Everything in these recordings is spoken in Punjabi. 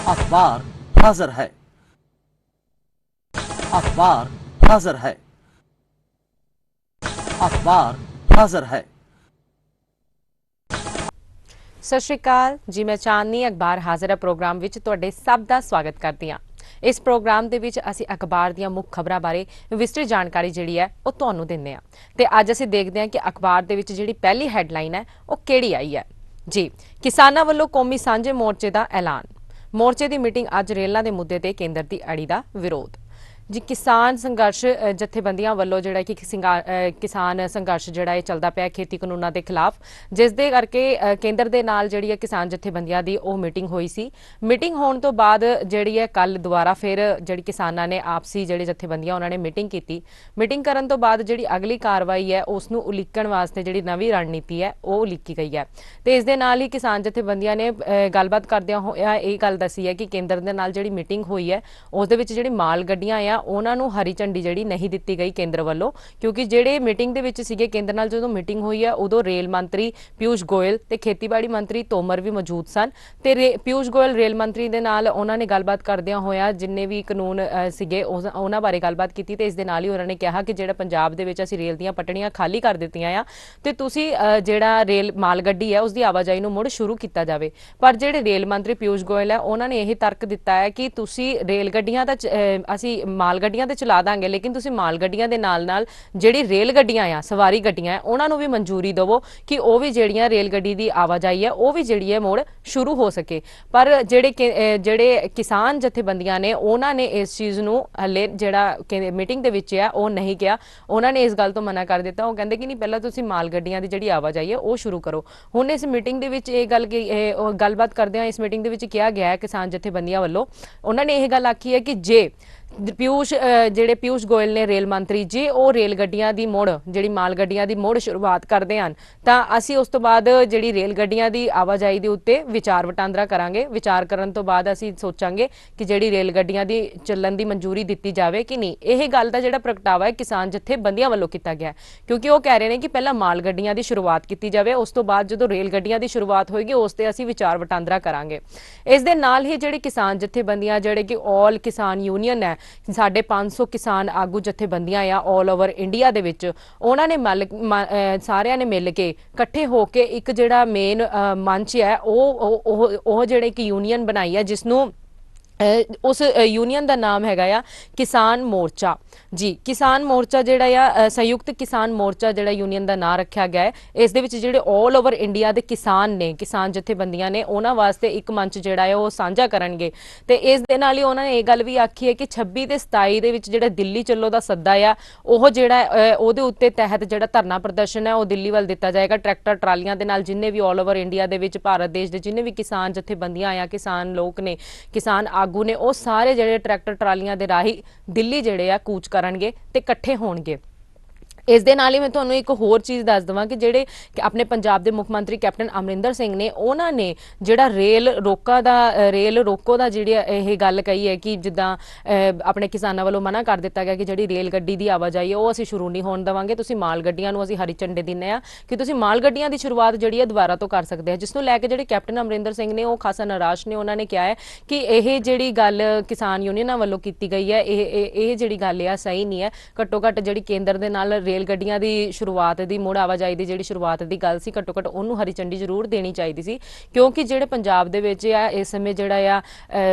अखबार हाजिर है। अखबार हाजिर है। अखबार हाजिर है। सत श्री अकाल जी, मैं चांदनी अखबार हाजिर है प्रोग्राम विच तुहाडे सब दा स्वागत करदी हां। इस प्रोग्राम दे विच असीं अखबार दीआं मुੱਖ खबरां बारे विस्तृत जानकारी जिहड़ी है ਉਹ ਤੁਹਾਨੂੰ ਦਿੰਦੇ ਹਾਂ ਤੇ ਅੱਜ ਅਸੀਂ ਦੇਖਦੇ ਹਾਂ ਕਿ ਅਖਬਾਰ ਦੇ ਵਿੱਚ ਜਿਹੜੀ ਪਹਿਲੀ ਹੈਡਲਾਈਨ ਹੈ ਉਹ ਕਿਹੜੀ ਆਈ ਹੈ। ਜੀ, ਕਿਸਾਨਾਂ ਵੱਲੋਂ ਕੌਮੀ ਸਾਂਝੇ ਮੋਰਚੇ ਦਾ ਐਲਾਨ। ਮੋਰਚੇ ਦੀ ਮੀਟਿੰਗ ਅੱਜ ਰੇਲਾਂ ਦੇ ਮੁੱਦੇ ਤੇ ਕੇਂਦਰ ਦੀ ਅੜੀ ਦਾ ਵਿਰੋਧ। जी, किसान संघर्ष जथेबंदियां ਵੱਲੋਂ ਜਿਹੜਾ ਕਿ किसान संघर्ष ਜਿਹੜਾ ਇਹ ਚੱਲਦਾ ਪਿਆ ਖੇਤੀ ਕਾਨੂੰਨਾਂ ਦੇ ਖਿਲਾਫ, ਜਿਸ ਦੇ ਕਰਕੇ ਕੇਂਦਰ ਦੇ ਨਾਲ ਜਿਹੜੀ ਹੈ ਕਿਸਾਨ ਜਥੇਬੰਦੀਆਂ ਦੀ ਉਹ ਮੀਟਿੰਗ ਹੋਈ ਸੀ। ਮੀਟਿੰਗ ਹੋਣ ਤੋਂ ਬਾਅਦ ਜਿਹੜੀ ਹੈ ਕੱਲ ਦੁਬਾਰਾ ਫਿਰ ਜਿਹੜੀ ਕਿਸਾਨਾਂ ਨੇ ਆਪਸੀ ਜਿਹੜੇ ਜਥੇਬੰਦੀਆਂ ਉਹਨਾਂ ਨੇ ਮੀਟਿੰਗ ਕੀਤੀ। ਮੀਟਿੰਗ ਕਰਨ ਤੋਂ ਬਾਅਦ ਜਿਹੜੀ ਅਗਲੀ ਕਾਰਵਾਈ ਹੈ ਉਸ ਨੂੰ ਉਲੀਕਣ ਵਾਸਤੇ ਜਿਹੜੀ ਨਵੀਂ ਰਣਨੀਤੀ ਹੈ ਉਹ ਉਲੀਕੀ ਗਈ ਹੈ ਤੇ ਇਸ ਦੇ ਨਾਲ ਹੀ ਕਿਸਾਨ ਜਥੇਬੰਦੀਆਂ ਨੇ ਗੱਲਬਾਤ ਕਰਦਿਆਂ ਹੋਇਆ ਇਹ ਗੱਲ ਦੱਸੀ ਹੈ ਕਿ ਕੇਂਦਰ ਦੇ ਨਾਲ ਜਿਹੜੀ ਮੀਟਿੰਗ ਹੋਈ ਹੈ ਉਸ ਦੇ ਵਿੱਚ ਜਿਹੜੀ ਮਾਲ ਗੱਡੀਆਂ ਆ ਉਹਨਾਂ ਨੂੰ ਹਰੀ ਝੰਡੀ ਜਿਹੜੀ ਨਹੀਂ ਦਿੱਤੀ ਗਈ ਕੇਂਦਰ ਵੱਲੋਂ, ਕਿਉਂਕਿ ਜਿਹੜੇ ਮੀਟਿੰਗ ਦੇ ਵਿੱਚ ਸੀਗੇ ਕੇਂਦਰ ਨਾਲ ਜਦੋਂ ਮੀਟਿੰਗ ਹੋਈ ਹੈ ਉਦੋਂ ਰੇਲ ਮੰਤਰੀ ਪਿਊਸ਼ ਗੋਇਲ ਤੇ ਖੇਤੀਬਾੜੀ ਮੰਤਰੀ ਤੋਮਰ ਵੀ ਮੌਜੂਦ ਸਨ ਤੇ ਪਿਊਸ਼ ਗੋਇਲ ਰੇਲ ਮੰਤਰੀ ਦੇ ਨਾਲ ਉਹਨਾਂ ਨੇ ਗੱਲਬਾਤ ਕਰਦਿਆਂ ਹੋਇਆ ਜਿੰਨੇ ਵੀ ਕਾਨੂੰਨ ਸੀਗੇ ਉਹਨਾਂ ਬਾਰੇ ਗੱਲਬਾਤ ਕੀਤੀ ਤੇ ਇਸ ਦੇ ਨਾਲ ਹੀ ਉਹਨਾਂ ਨੇ ਕਿਹਾ ਕਿ ਜਿਹੜਾ ਪੰਜਾਬ ਦੇ ਵਿੱਚ ਅਸੀਂ ਰੇਲ ਦੀਆਂ ਪਟੜੀਆਂ ਖਾਲੀ ਕਰ ਦਿੱਤੀਆਂ ਆ ਤੇ ਤੁਸੀਂ ਜਿਹੜਾ ਰੇਲ ਮਾਲ ਗੱਡੀ ਹੈ ਉਸ ਦੀ ਆਵਾਜਾਈ ਨੂੰ ਮੁੜ ਸ਼ੁਰੂ ਕੀਤਾ ਜਾਵੇ। ਪਰ ਜਿਹੜੇ ਰੇਲ ਮੰਤਰੀ ਪਿਊਸ਼ ਗੋਇਲ ਹੈ ਉਹਨਾਂ ਨੇ ਇਹ ਤਰਕ ਦਿੱਤਾ ਹੈ ਕਿ ਤੁਸੀਂ ਰੇਲ ਗੱਡੀਆਂ ਦਾ ਅਸੀਂ ਮਾਲ ਗੱਡੀਆਂ ਤੇ ਚਲਾ ਦਾਂਗੇ ਲੇਕਿਨ ਤੁਸੀਂ ਮਾਲ ਗੱਡੀਆਂ ਦੇ ਨਾਲ ਨਾਲ ਜਿਹੜੀ ਰੇਲ ਗੱਡੀਆਂ ਆ ਸਵਾਰੀ ਗੱਡੀਆਂ ਆ ਉਹਨਾਂ ਨੂੰ ਵੀ ਮਨਜ਼ੂਰੀ ਦੇਵੋ ਕਿ ਉਹ ਵੀ ਜਿਹੜੀਆਂ ਰੇਲ ਗੱਡੀ ਦੀ ਆਵਾਜਾਈ ਹੈ ਉਹ ਵੀ ਜਿਹੜੀ ਹੈ ਮੁੜ ਸ਼ੁਰੂ ਹੋ ਸਕੇ। ਪਰ ਜਿਹੜੇ ਕਿਸਾਨ ਜਥੇਬੰਦੀਆਂ ਨੇ ਉਹਨਾਂ ਨੇ ਇਸ ਚੀਜ਼ ਨੂੰ ਹਲੇ ਜਿਹੜਾ ਮੀਟਿੰਗ ਦੇ ਵਿੱਚ ਹੈ ਉਹ ਨਹੀਂ ਕਿਹਾ। ਉਹਨਾਂ ਨੇ ਇਸ ਗੱਲ ਤੋਂ ਮਨਾ ਕਰ ਦਿੱਤਾ। ਉਹ ਕਹਿੰਦੇ ਕਿ ਨਹੀਂ, ਪਹਿਲਾਂ ਤੁਸੀਂ ਮਾਲ ਗੱਡੀਆਂ ਦੀ ਜਿਹੜੀ ਆਵਾਜਾਈ ਹੈ ਉਹ ਸ਼ੁਰੂ ਕਰੋ। ਹੁਣ ਇਸ ਮੀਟਿੰਗ ਦੇ ਵਿੱਚ ਇਹ ਗੱਲਬਾਤ ਕਰਦੇ ਹਾਂ। ਇਸ ਮੀਟਿੰਗ ਦੇ ਵਿੱਚ ਕਿਹਾ ਗਿਆ ਹੈ ਕਿਸਾਨ ਜਥੇਬੰਦੀਆਂ ਵੱਲੋਂ, ਉਹਨਾਂ ਨੇ ਇਹ ਗੱਲ ਆਖੀ ਹੈ ਕਿ ਜੇ ਪਿਊਸ਼ ਗੋਇਲ ਨੇ ਰੇਲ ਮੰਤਰੀ ਜੇ ਉਹ ਰੇਲ ਗੱਡੀਆਂ ਦੀ ਮੁੜ ਜਿਹੜੀ ਮਾਲ ਗੱਡੀਆਂ ਦੀ ਮੁੜ ਸ਼ੁਰੂਆਤ ਕਰਦੇ ਹਨ ਤਾਂ ਅਸੀਂ ਉਸ ਤੋਂ ਬਾਅਦ ਜਿਹੜੀ ਰੇਲ ਗੱਡੀਆਂ ਦੀ ਆਵਾਜਾਈ ਦੇ ਉੱਤੇ ਵਿਚਾਰ ਵਟਾਂਦਰਾ ਕਰਾਂਗੇ। ਵਿਚਾਰ ਕਰਨ ਤੋਂ ਬਾਅਦ ਅਸੀਂ ਸੋਚਾਂਗੇ ਕਿ ਜਿਹੜੀ ਰੇਲ ਗੱਡੀਆਂ ਦੀ ਚੱਲਣ ਦੀ ਮਨਜ਼ੂਰੀ ਦਿੱਤੀ ਜਾਵੇ ਕਿ ਨਹੀਂ। ਇਹ ਗੱਲ ਦਾ ਜਿਹੜਾ ਪ੍ਰਗਟਾਵਾ ਹੈ ਕਿਸਾਨ ਜਥੇਬੰਦੀਆਂ ਵੱਲੋਂ ਕੀਤਾ ਗਿਆ ਕਿਉਂਕਿ ਉਹ ਕਹਿ ਰਹੇ ਨੇ ਕਿ ਪਹਿਲਾਂ ਮਾਲ ਗੱਡੀਆਂ ਦੀ ਸ਼ੁਰੂਆਤ ਕੀਤੀ ਜਾਵੇ, ਉਸ ਤੋਂ ਬਾਅਦ ਜਦੋਂ ਰੇਲ ਗੱਡੀਆਂ ਦੀ ਸ਼ੁਰੂਆਤ ਹੋਏਗੀ ਉਸ ਤੇ ਅਸੀਂ ਵਿਚਾਰ ਵਟਾਂਦਰਾ ਕਰਾਂਗੇ। ਇਸ ਦੇ ਨਾਲ ਹੀ ਜਿਹੜੀ ਕਿਸਾਨ ਜਥੇਬੰਦੀਆਂ ਜਿਹੜੇ ਕਿ ਆਲ ਕਿਸਾਨ ਯੂਨੀਅਨ ਹੈ, ਸਾਡੇ 500 ਕਿਸਾਨ ਆਗੂ ਜਥੇਬੰਦੀਆਂ ਆ ਆਲ ਓਵਰ ਇੰਡੀਆ ਦੇ ਵਿੱਚ, ਉਹਨਾਂ ਨੇ ਸਾਰਿਆਂ ਨੇ ਮਿਲ ਕੇ ਇਕੱਠੇ ਹੋ ਕੇ ਇੱਕ ਜਿਹੜਾ ਮੇਨ ਮੰਚ ਹੈ ਉਹ ਜਿਹੜੇ ਕਿ ਯੂਨੀਅਨ ਬਣਾਈ ਹੈ ਜਿਸ ਨੂੰ ਉਸ ਯੂਨੀਅਨ ਦਾ ਨਾਮ ਹੈਗਾ ਆ ਕਿਸਾਨ ਮੋਰਚਾ। ਜੀ, ਕਿਸਾਨ ਮੋਰਚਾ ਜਿਹੜਾ ਆ ਸੰਯੁਕਤ ਕਿਸਾਨ ਮੋਰਚਾ ਜਿਹੜਾ ਯੂਨੀਅਨ ਦਾ ਨਾਂ ਰੱਖਿਆ ਗਿਆ ਹੈ। ਇਸ ਦੇ ਵਿੱਚ ਜਿਹੜੇ ਆਲ ਓਵਰ ਇੰਡੀਆ ਦੇ ਕਿਸਾਨ ਨੇ, ਕਿਸਾਨ ਜਥੇਬੰਦੀਆਂ ਨੇ, ਉਹਨਾਂ ਵਾਸਤੇ ਇੱਕ ਮੰਚ ਜਿਹੜਾ ਹੈ ਉਹ ਸਾਂਝਾ ਕਰਨਗੇ ਤੇ ਇਸ ਦੇ ਨਾਲ ਹੀ ਉਹਨਾਂ ਨੇ ਇਹ ਗੱਲ ਵੀ ਆਖੀ ਹੈ ਕਿ 26 ਤੇ 27 ਦੇ ਵਿੱਚ ਜਿਹੜਾ ਦਿੱਲੀ ਚੱਲੋ ਦਾ ਸੱਦਾ ਆ ਉਹ ਜਿਹੜਾ ਉਹਦੇ ਉੱਤੇ ਤਹਿਤ ਜਿਹੜਾ ਧਰਨਾ ਪ੍ਰਦਰਸ਼ਨ ਹੈ ਉਹ ਦਿੱਲੀ ਵੱਲ ਦਿੱਤਾ ਜਾਏਗਾ। ਟਰੈਕਟਰ ਟਰਾਲੀਆਂ ਦੇ ਨਾਲ ਜਿੰਨੇ ਵੀ ਆਲ ਓਵਰ ਇੰਡੀਆ ਦੇ ਵਿੱਚ ਭਾਰਤ ਦੇਸ਼ ਦੇ ਜਿੰਨੇ ਵੀ ਕਿਸਾਨ ਜਥੇਬੰਦੀਆਂ ਆ, ਕਿਸਾਨ ਲੋਕ ਨੇ, ਕਿਸਾਨ ਆਗੂ ਨੇ, ਉਹ ਸਾਰੇ ਜਿਹੜੇ ਟਰੈਕਟਰ ਟਰਾਲੀਆਂ ਦੇ ਰਾਹੀਂ ਦਿੱਲੀ ਜਿਹੜੇ ਆ ਕੂਚ ਕਰਨਗੇ ਤੇ ਇਕੱਠੇ ਹੋਣਗੇ। ਇਸ ਦੇ ਨਾਲ ਹੀ ਮੈਂ ਤੁਹਾਨੂੰ ਇੱਕ ਹੋਰ ਚੀਜ਼ ਦੱਸ ਦੇਵਾਂ ਕਿ ਜਿਹੜੇ ਆਪਣੇ ਪੰਜਾਬ ਦੇ ਮੁੱਖ ਮੰਤਰੀ ਕੈਪਟਨ ਅਮਰਿੰਦਰ ਸਿੰਘ ਨੇ, ਉਹਨਾਂ ਨੇ ਜਿਹੜਾ ਰੇਲ ਰੋਕੋ ਦਾ ਜਿਹੜੀ ਇਹ ਗੱਲ ਕਹੀ ਹੈ ਕਿ ਜਿੱਦਾਂ ਆਪਣੇ ਕਿਸਾਨਾਂ ਵੱਲੋਂ ਮਨਾ ਕਰ ਦਿੱਤਾ ਗਿਆ ਕਿ ਜਿਹੜੀ ਰੇਲ ਗੱਡੀ ਦੀ ਆਵਾਜਾਈ ਹੈ ਉਹ ਅਸੀਂ ਸ਼ੁਰੂ ਨਹੀਂ ਹੋਣ ਦੇਵਾਂਗੇ, ਤੁਸੀਂ ਮਾਲ ਗੱਡੀਆਂ ਨੂੰ ਅਸੀਂ ਹਰੀ ਝੰਡੀ ਦਿੰਦੇ ਆ ਕਿ ਤੁਸੀਂ ਮਾਲ ਗੱਡੀਆਂ ਦੀ ਸ਼ੁਰੂਆਤ ਜਿਹੜੀ ਹੈ ਦੁਬਾਰਾ ਤੋਂ ਕਰ ਸਕਦੇ ਆ, ਜਿਸ ਨੂੰ ਲੈ ਕੇ ਜਿਹੜੇ ਕੈਪਟਨ ਅਮਰਿੰਦਰ ਸਿੰਘ ਨੇ ਉਹ ਖਾਸਾ ਨਿਰਾਸ਼ ਨੇ। ਉਹਨਾਂ ਨੇ ਕਿਹਾ ਹੈ ਕਿ ਇਹ ਜਿਹੜੀ ਗੱਲ ਕਿਸਾਨ ਯੂਨੀਅਨਾਂ ਵੱਲੋਂ ਕੀਤੀ ਗਈ ਹੈ ਇਹ ਜਿਹੜੀ ਗੱਲ ਆ ਸਹੀ ਨਹੀਂ ਹੈ। ਘੱਟੋ ਘੱਟ ਜਿਹੜੀ ਕੇਂਦਰ ਦੇ ਨਾਲ ਰੇਲ ਗੱਡੀਆਂ ਦੀ ਸ਼ੁਰੂਆਤ ਦੀ ਮੁੜ ਆਵਾਜਾਈ ਦੀ ਜਿਹੜੀ ਸ਼ੁਰੂਆਤ ਦੀ ਗੱਲ ਸੀ, ਘੱਟੋ ਘੱਟ ਉਹਨੂੰ ਹਰੀ ਝੰਡੀ ਜ਼ਰੂਰ ਦੇਣੀ ਚਾਹੀਦੀ ਸੀ ਕਿਉਂਕਿ ਜਿਹੜੇ ਪੰਜਾਬ ਦੇ ਵਿੱਚ ਆ ਇਸ ਸਮੇਂ ਜਿਹੜਾ ਆ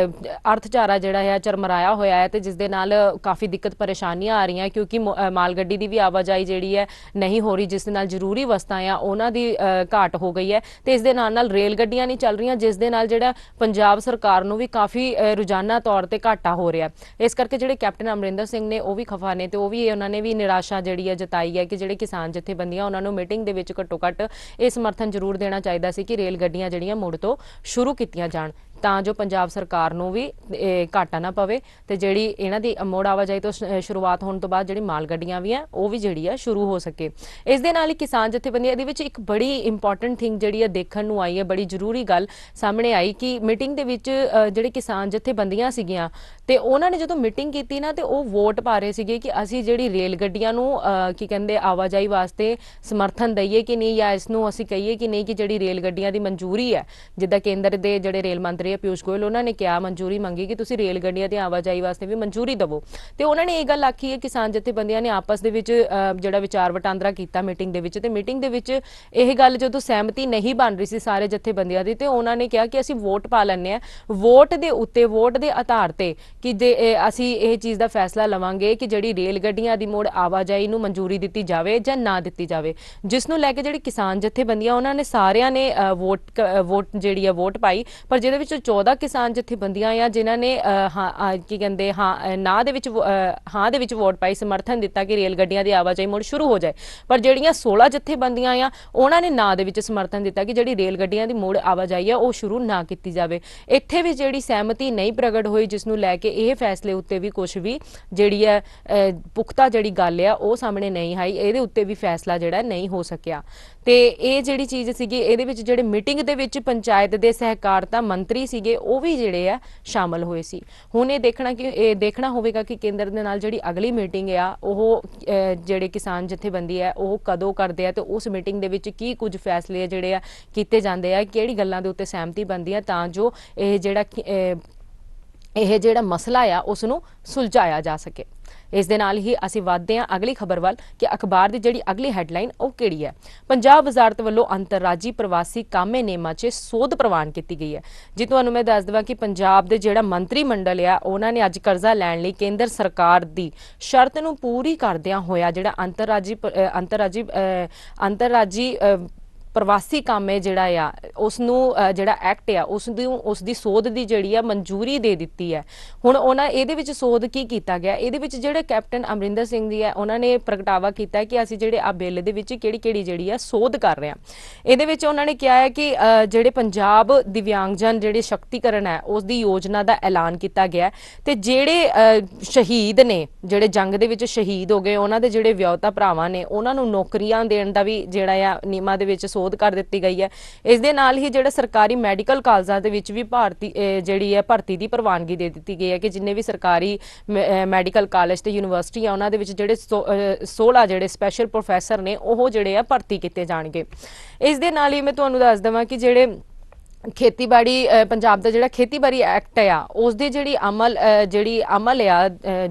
ਅਰਥਚਾਰਾ ਜਿਹੜਾ ਆ ਚਰਮਰਾਇਆ ਹੋਇਆ ਹੈ ਤੇ ਜਿਸ ਦੇ ਨਾਲ ਕਾਫੀ ਦਿੱਕਤ ਪਰੇਸ਼ਾਨੀਆਂ ਆ ਰਹੀਆਂ ਕਿਉਂਕਿ ਮਾਲ ਗੱਡੀ ਦੀ ਵੀ ਆਵਾਜਾਈ ਜਿਹੜੀ ਹੈ ਨਹੀਂ ਹੋ ਰਹੀ, ਜਿਸ ਦੇ ਨਾਲ ਜ਼ਰੂਰੀ ਵਸਤਾਂ ਆ ਉਹਨਾਂ ਦੀ ਘਾਟ ਹੋ ਗਈ ਹੈ ਤੇ ਇਸ ਦੇ ਨਾਲ ਨਾਲ ਰੇਲ ਗੱਡੀਆਂ ਨਹੀਂ ਚੱਲ ਰਹੀਆਂ, ਜਿਸ ਦੇ ਨਾਲ ਜਿਹੜਾ ਪੰਜਾਬ ਸਰਕਾਰ ਨੂੰ ਵੀ ਕਾਫੀ ਰੋਜ਼ਾਨਾ ਤੌਰ ਤੇ ਘਾਟਾ ਹੋ ਰਿਹਾ। ਇਸ ਕਰਕੇ ਜਿਹੜੇ ਕੈਪਟਨ ਅਮਰਿੰਦਰ ਸਿੰਘ ਨੇ ਉਹ ਵੀ ਖਫਾ ਨੇ ਤੇ ਉਹ ਵੀ ਉਹਨਾਂ ਨੇ ਵੀ ਨਿਰਾਸ਼ਾ ਜਿਹੜੀ ਹੈ ਜਤਾਈ ਹੈ ਕਿ ਜਿਹੜੇ ਕਿਸਾਨ ਜਥੇਬੰਦੀਆਂ ਉਹਨਾਂ ਨੂੰ ਮੀਟਿੰਗ ਦੇ ਵਿੱਚ ਘੱਟੋ ਘੱਟ ਇਹ ਸਮਰਥਨ ਜ਼ਰੂਰ ਦੇਣਾ ਚਾਹੀਦਾ ਸੀ ਕਿ ਰੇਲ ਗੱਡੀਆਂ ਜਿਹੜੀਆਂ ਮੁੜ ਤੋਂ ਸ਼ੁਰੂ ਕੀਤੀਆਂ ਜਾਣ ਤਾਂ ਜੋ ਪੰਜਾਬ ਸਰਕਾਰ ਨੂੰ ਵੀ ਘਾਟਾ ਨਾ ਪਵੇ ਤੇ ਜਿਹੜੀ ਇਹਨਾਂ ਦੀ ਮੁੜ ਆਵਾਜਾਈ ਤੋਂ ਸ਼ੁਰੂਆਤ ਹੋਣ ਤੋਂ ਬਾਅਦ ਜਿਹੜੀ ਮਾਲ ਗੱਡੀਆਂ ਵੀ ਆ ਉਹ ਵੀ ਜਿਹੜੀ ਆ ਸ਼ੁਰੂ ਹੋ ਸਕੇ। ਇਸ ਦੇ ਨਾਲ ਹੀ ਕਿਸਾਨ ਜਥੇਬੰਦੀਆਂ ਦੇ ਵਿੱਚ ਇੱਕ ਬੜੀ ਇੰਪੋਰਟੈਂਟ ਥਿੰਗ ਜਿਹੜੀ ਆ ਦੇਖਣ ਨੂੰ ਆਈ ਹੈ, ਬੜੀ ਜ਼ਰੂਰੀ ਗੱਲ ਸਾਹਮਣੇ ਆਈ ਕਿ ਮੀਟਿੰਗ ਦੇ ਵਿੱਚ ਜਿਹੜੇ ਕਿਸਾਨ ਜਥੇਬੰਦੀਆਂ ਸੀਗੀਆਂ ਤੇ ਉਹਨਾਂ ਨੇ ਜਦੋਂ ਮੀਟਿੰਗ ਕੀਤੀ ਨਾ ਤੇ ਉਹ ਵੋਟ ਪਾ ਰਹੇ ਸੀਗੇ ਕਿ ਅਸੀਂ ਜਿਹੜੀ ਰੇਲ ਗੱਡੀਆਂ ਨੂੰ ਕੀ ਕਹਿੰਦੇ ਆਵਾਜਾਈ ਵਾਸਤੇ ਸਮਰਥਨ ਦਈਏ ਕਿ ਨਹੀਂ, ਜਾਂ ਇਸ ਨੂੰ ਅਸੀਂ ਕਹੀਏ ਕਿ ਨਹੀਂ ਕਿ ਜਿਹੜੀ ਰੇਲ ਗੱਡੀਆਂ ਦੀ ਮਨਜ਼ੂਰੀ ਹੈ, ਜਿੱਦਾਂ ਕੇਂਦਰ ਦੇ ਜਿਹੜੇ ਰੇਲ ਮੰਤਰੀ ਹੈ ਪਿਊਸ਼ ਗੋਇਲ, ਉਹਨਾਂ ਨੇ ਕਿਹਾ ਮਨਜ਼ੂਰੀ ਮੰਗੀ ਕਿ ਤੁਸੀਂ ਰੇਲ ਗੱਡੀਆਂ ਦੀ ਆਵਾਜਾਈ ਵਾਸਤੇ ਵੀ ਮਨਜ਼ੂਰੀ ਦਿਵੋ। ਤੇ ਉਹਨਾਂ ਨੇ ਇਹ ਗੱਲ ਆਖੀ ਹੈ ਕਿਸਾਨ ਜਥੇਬੰਦੀਆਂ ਨੇ ਆਪਸ ਦੇ ਵਿੱਚ ਜਿਹੜਾ ਵਿਚਾਰ ਵਟਾਂਦਰਾ ਕੀਤਾ ਮੀਟਿੰਗ ਦੇ ਵਿੱਚ, ਤੇ ਮੀਟਿੰਗ ਦੇ ਵਿੱਚ ਇਹ ਗੱਲ ਜਦੋਂ ਸਹਿਮਤੀ ਨਹੀਂ ਬਣ ਰਹੀ ਸੀ ਸਾਰੇ ਜਥੇਬੰਦੀਆਂ ਦੀ, ਤੇ ਉਹਨਾਂ ਨੇ ਕਿਹਾ ਕਿ ਅਸੀਂ ਵੋਟ ਪਾ ਲੈਂਦੇ ਆ, ਵੋਟ ਦੇ ਉੱਤੇ ਵੋਟ ਦੇ ਆਧਾਰ ਤੇ ਕਿ ਜੇ ਅਸੀਂ ਇਹ ਚੀਜ਼ ਦਾ ਫੈਸਲਾ ਲਵਾਂਗੇ ਕਿ ਜਿਹੜੀ ਰੇਲ ਗੱਡੀਆਂ ਦੀ ਮੋੜ ਆਵਾਜਾਈ ਨੂੰ ਮਨਜ਼ੂਰੀ ਦਿੱਤੀ ਜਾਵੇ ਜਾਂ ਨਾ ਦਿੱਤੀ ਜਾਵੇ, ਜਿਸ ਨੂੰ ਲੈ ਕੇ ਜਿਹੜੀ ਕਿਸਾਨ ਜਥੇਬੰਦੀਆਂ ਉਹਨਾਂ ਨੇ ਸਾਰਿਆਂ ਨੇ ਵੋਟ ਜਿਹੜੀ ਆ ਵੋਟ ਪਾਈ। ਪਰ ਜਿਹਦੇ ਵਿੱਚ 14 ਕਿਸਾਨ ਜਥੇਬੰਦੀਆਂ ਆ ਜਿਨ੍ਹਾਂ ਨੇ ਕੀ ਕਹਿੰਦੇ ਹਾਂ ਦੇ ਵਿੱਚ ਵੋਟ ਪਾਈ, ਸਮਰਥਨ ਦਿੱਤਾ ਕਿ ਰੇਲ ਗੱਡੀਆਂ ਦੀ ਆਵਾਜਾਈ ਮੁੜ ਸ਼ੁਰੂ ਹੋ ਜਾਏ। ਪਰ ਜਿਹੜੀਆਂ 16 ਜਥੇਬੰਦੀਆਂ ਆ ਉਹਨਾਂ ਨੇ ਨਾ ਦੇ ਵਿੱਚ ਸਮਰਥਨ ਦਿੱਤਾ ਕਿ ਜਿਹੜੀ ਰੇਲ ਗੱਡੀਆਂ ਦੀ ਮੁੜ ਆਵਾਜਾਈ ਆ ਉਹ ਸ਼ੁਰੂ ਨਾ ਕੀਤੀ ਜਾਵੇ। ਇੱਥੇ ਵੀ ਜਿਹੜੀ ਸਹਿਮਤੀ ਨਹੀਂ ਪ੍ਰਗਟ ਹੋਈ, ਜਿਸ ਨੂੰ ਲੈ ਕੇ ਇਹ ਫੈਸਲੇ ਉੱਤੇ ਵੀ ਕੁਝ ਵੀ ਜਿਹੜੀ ਹੈ ਪੁਖਤਾ ਜਿਹੜੀ ਗੱਲ ਆ ਉਹ ਸਾਹਮਣੇ ਨਹੀਂ ਆਈ, ਇਹਦੇ ਉੱਤੇ ਵੀ ਫੈਸਲਾ ਜਿਹੜਾ ਨਹੀਂ ਹੋ ਸਕਿਆ। ਤੇ ਇਹ ਜਿਹੜੀ ਚੀਜ਼ ਸੀਗੀ ਇਹਦੇ ਵਿੱਚ ਜਿਹੜੇ ਮੀਟਿੰਗ ਦੇ ਵਿੱਚ ਪੰਚਾਇਤ ਦੇ ਸਹਿਕਾਰਤਾ ਮੰਤਰੀ ਸੀਗੇ ਉਹ ਵੀ ਜਿਹੜੇ ਆ ਸ਼ਾਮਲ ਹੋਏ ਸੀ। ਹੁਣ ਇਹ ਦੇਖਣਾ ਹੋਵੇਗਾ ਕਿ ਕੇਂਦਰ ਦੇ ਨਾਲ ਜਿਹੜੀ ਅਗਲੀ ਮੀਟਿੰਗ ਆ ਉਹ ਜਿਹੜੇ ਕਿਸਾਨ ਜਥੇਬੰਦੀ ਹੈ ਉਹ ਕਦੋਂ ਕਰਦੇ ਆ, ਤੇ ਉਸ ਮੀਟਿੰਗ ਦੇ ਵਿੱਚ ਕੀ ਕੁਝ ਫੈਸਲੇ ਜਿਹੜੇ ਆ ਕੀਤੇ ਜਾਂਦੇ ਆ, ਕਿਹੜੀ ਗੱਲਾਂ ਦੇ ਉੱਤੇ ਸਹਿਮਤੀ ਬਣਦੀ ਆ ਤਾਂ ਜੋ ਇਹ ਜਿਹੜਾ ਮਸਲਾ ਆ ਉਸ ਨੂੰ ਸੁਲਝਾਇਆ ਜਾ ਸਕੇ। ਇਸ ਦੇ ਨਾਲ ਹੀ ਅਸੀਂ ਵਧਦੇ ਹਾਂ ਅਗਲੀ ਖਬਰ ਵੱਲ ਕਿ ਅਖਬਾਰ ਦੀ ਜਿਹੜੀ ਅਗਲੀ ਹੈਡਲਾਈਨ ਉਹ ਕਿਹੜੀ ਹੈ। ਪੰਜਾਬ ਵਜ਼ਾਰਤ ਵੱਲੋਂ ਅੰਤਰਰਾਜੀ ਪ੍ਰਵਾਸੀ ਕਾਮੇ ਨੇਮਾਂ 'ਚ ਸੋਧ ਪ੍ਰਵਾਨ ਕੀਤੀ ਗਈ ਹੈ। ਜੀ ਤੁਹਾਨੂੰ ਮੈਂ ਦੱਸ ਦਵਾਂ ਕਿ ਪੰਜਾਬ ਦੇ ਜਿਹੜਾ ਮੰਤਰੀ ਮੰਡਲ ਆ ਉਹਨਾਂ ਨੇ ਅੱਜ ਕਰਜ਼ਾ ਲੈਣ ਲਈ ਕੇਂਦਰ ਸਰਕਾਰ ਦੀ ਸ਼ਰਤ ਨੂੰ ਪੂਰੀ ਕਰਦਿਆਂ ਹੋਇਆ ਜਿਹੜਾ ਅੰਤਰਰਾਜੀ ਪ੍ਰਵਾਸੀ ਕਾਮੇ ਜਿਹੜਾ ਆ ਉਸ ਨੂੰ ਜਿਹੜਾ ਐਕਟ ਆ ਉਸ ਦੀ ਸੋਧ ਦੀ ਜਿਹੜੀ ਆ ਮਨਜ਼ੂਰੀ ਦੇ ਦਿੱਤੀ ਹੈ। ਹੁਣ ਉਹਨਾਂ ਇਹਦੇ ਵਿੱਚ ਸੋਧ ਕੀ ਕੀਤਾ ਗਿਆ, ਇਹਦੇ ਵਿੱਚ ਜਿਹੜੇ ਕੈਪਟਨ ਅਮਰਿੰਦਰ ਸਿੰਘ ਜੀ ਆ ਉਹਨਾਂ ਨੇ ਪ੍ਰਗਟਾਵਾ ਕੀਤਾ ਕਿ ਅਸੀਂ ਜਿਹੜੇ ਆ ਬਿੱਲ ਦੇ ਵਿੱਚ ਕਿਹੜੀ ਜਿਹੜੀ ਆ ਸੋਧ ਕਰ ਰਹੇ ਹਾਂ। ਇਹਦੇ ਵਿੱਚ ਉਹਨਾਂ ਨੇ ਕਿਹਾ ਹੈ ਕਿ ਜਿਹੜੇ ਪੰਜਾਬ ਦਿਵਿਆਂਗਜਨ ਜਿਹੜੇ ਸ਼ਕਤੀਕਰਨ ਹੈ ਉਸ ਦੀ ਯੋਜਨਾ ਦਾ ਐਲਾਨ ਕੀਤਾ ਗਿਆ, ਤੇ ਜਿਹੜੇ ਸ਼ਹੀਦ ਨੇ ਜਿਹੜੇ ਜੰਗ ਦੇ ਵਿੱਚ ਸ਼ਹੀਦ ਹੋ ਗਏ ਉਹਨਾਂ ਦੇ ਜਿਹੜੇ ਵਿਆਹੁਤਾ ਭਰਾਵਾਂ ਨੇ ਉਹਨਾਂ ਨੂੰ ਨੌਕਰੀਆਂ ਦੇਣ ਦਾ ਵੀ ਜਿਹੜਾ ਆ ਨਿਯਮਾਂ ਦੇ ਵਿੱਚ ਸੋਧ ਕਰ ਦਿੱਤੀ ਗਈ ਹੈ। ਇਸ ਦੇ ਨਾਲ ਹੀ ਜਿਹੜਾ ਸਰਕਾਰੀ ਮੈਡੀਕਲ ਕਾਲਜਾਂ ਦੇ ਵਿੱਚ ਵੀ ਜਿਹੜੀ ਹੈ ਭਰਤੀ ਦੀ ਪ੍ਰਵਾਨਗੀ ਦੇ ਦਿੱਤੀ ਗਈ ਹੈ ਕਿ ਜਿੰਨੇ ਵੀ ਸਰਕਾਰੀ ਮੈਡੀਕਲ ਕਾਲਜ ਤੇ ਯੂਨੀਵਰਸਿਟੀ ਆ ਉਹਨਾਂ ਦੇ ਵਿੱਚ ਜਿਹੜੇ 16 ਜਿਹੜੇ ਸਪੈਸ਼ਲ ਪ੍ਰੋਫੈਸਰ ਨੇ ਉਹ ਜਿਹੜੇ ਆ ਭਰਤੀ ਕੀਤੇ ਜਾਣਗੇ। ਇਸ ਦੇ ਨਾਲ ਹੀ ਮੈਂ ਤੁਹਾਨੂੰ ਦੱਸ ਦੇਵਾਂ ਕਿ ਜਿਹੜੇ ਖੇਤੀਬਾੜੀ ਪੰਜਾਬ ਦਾ ਜਿਹੜਾ ਖੇਤੀਬਾੜੀ ਐਕਟ ਆ ਉਸ ਦੀ ਜਿਹੜੀ ਅਮਲ ਆ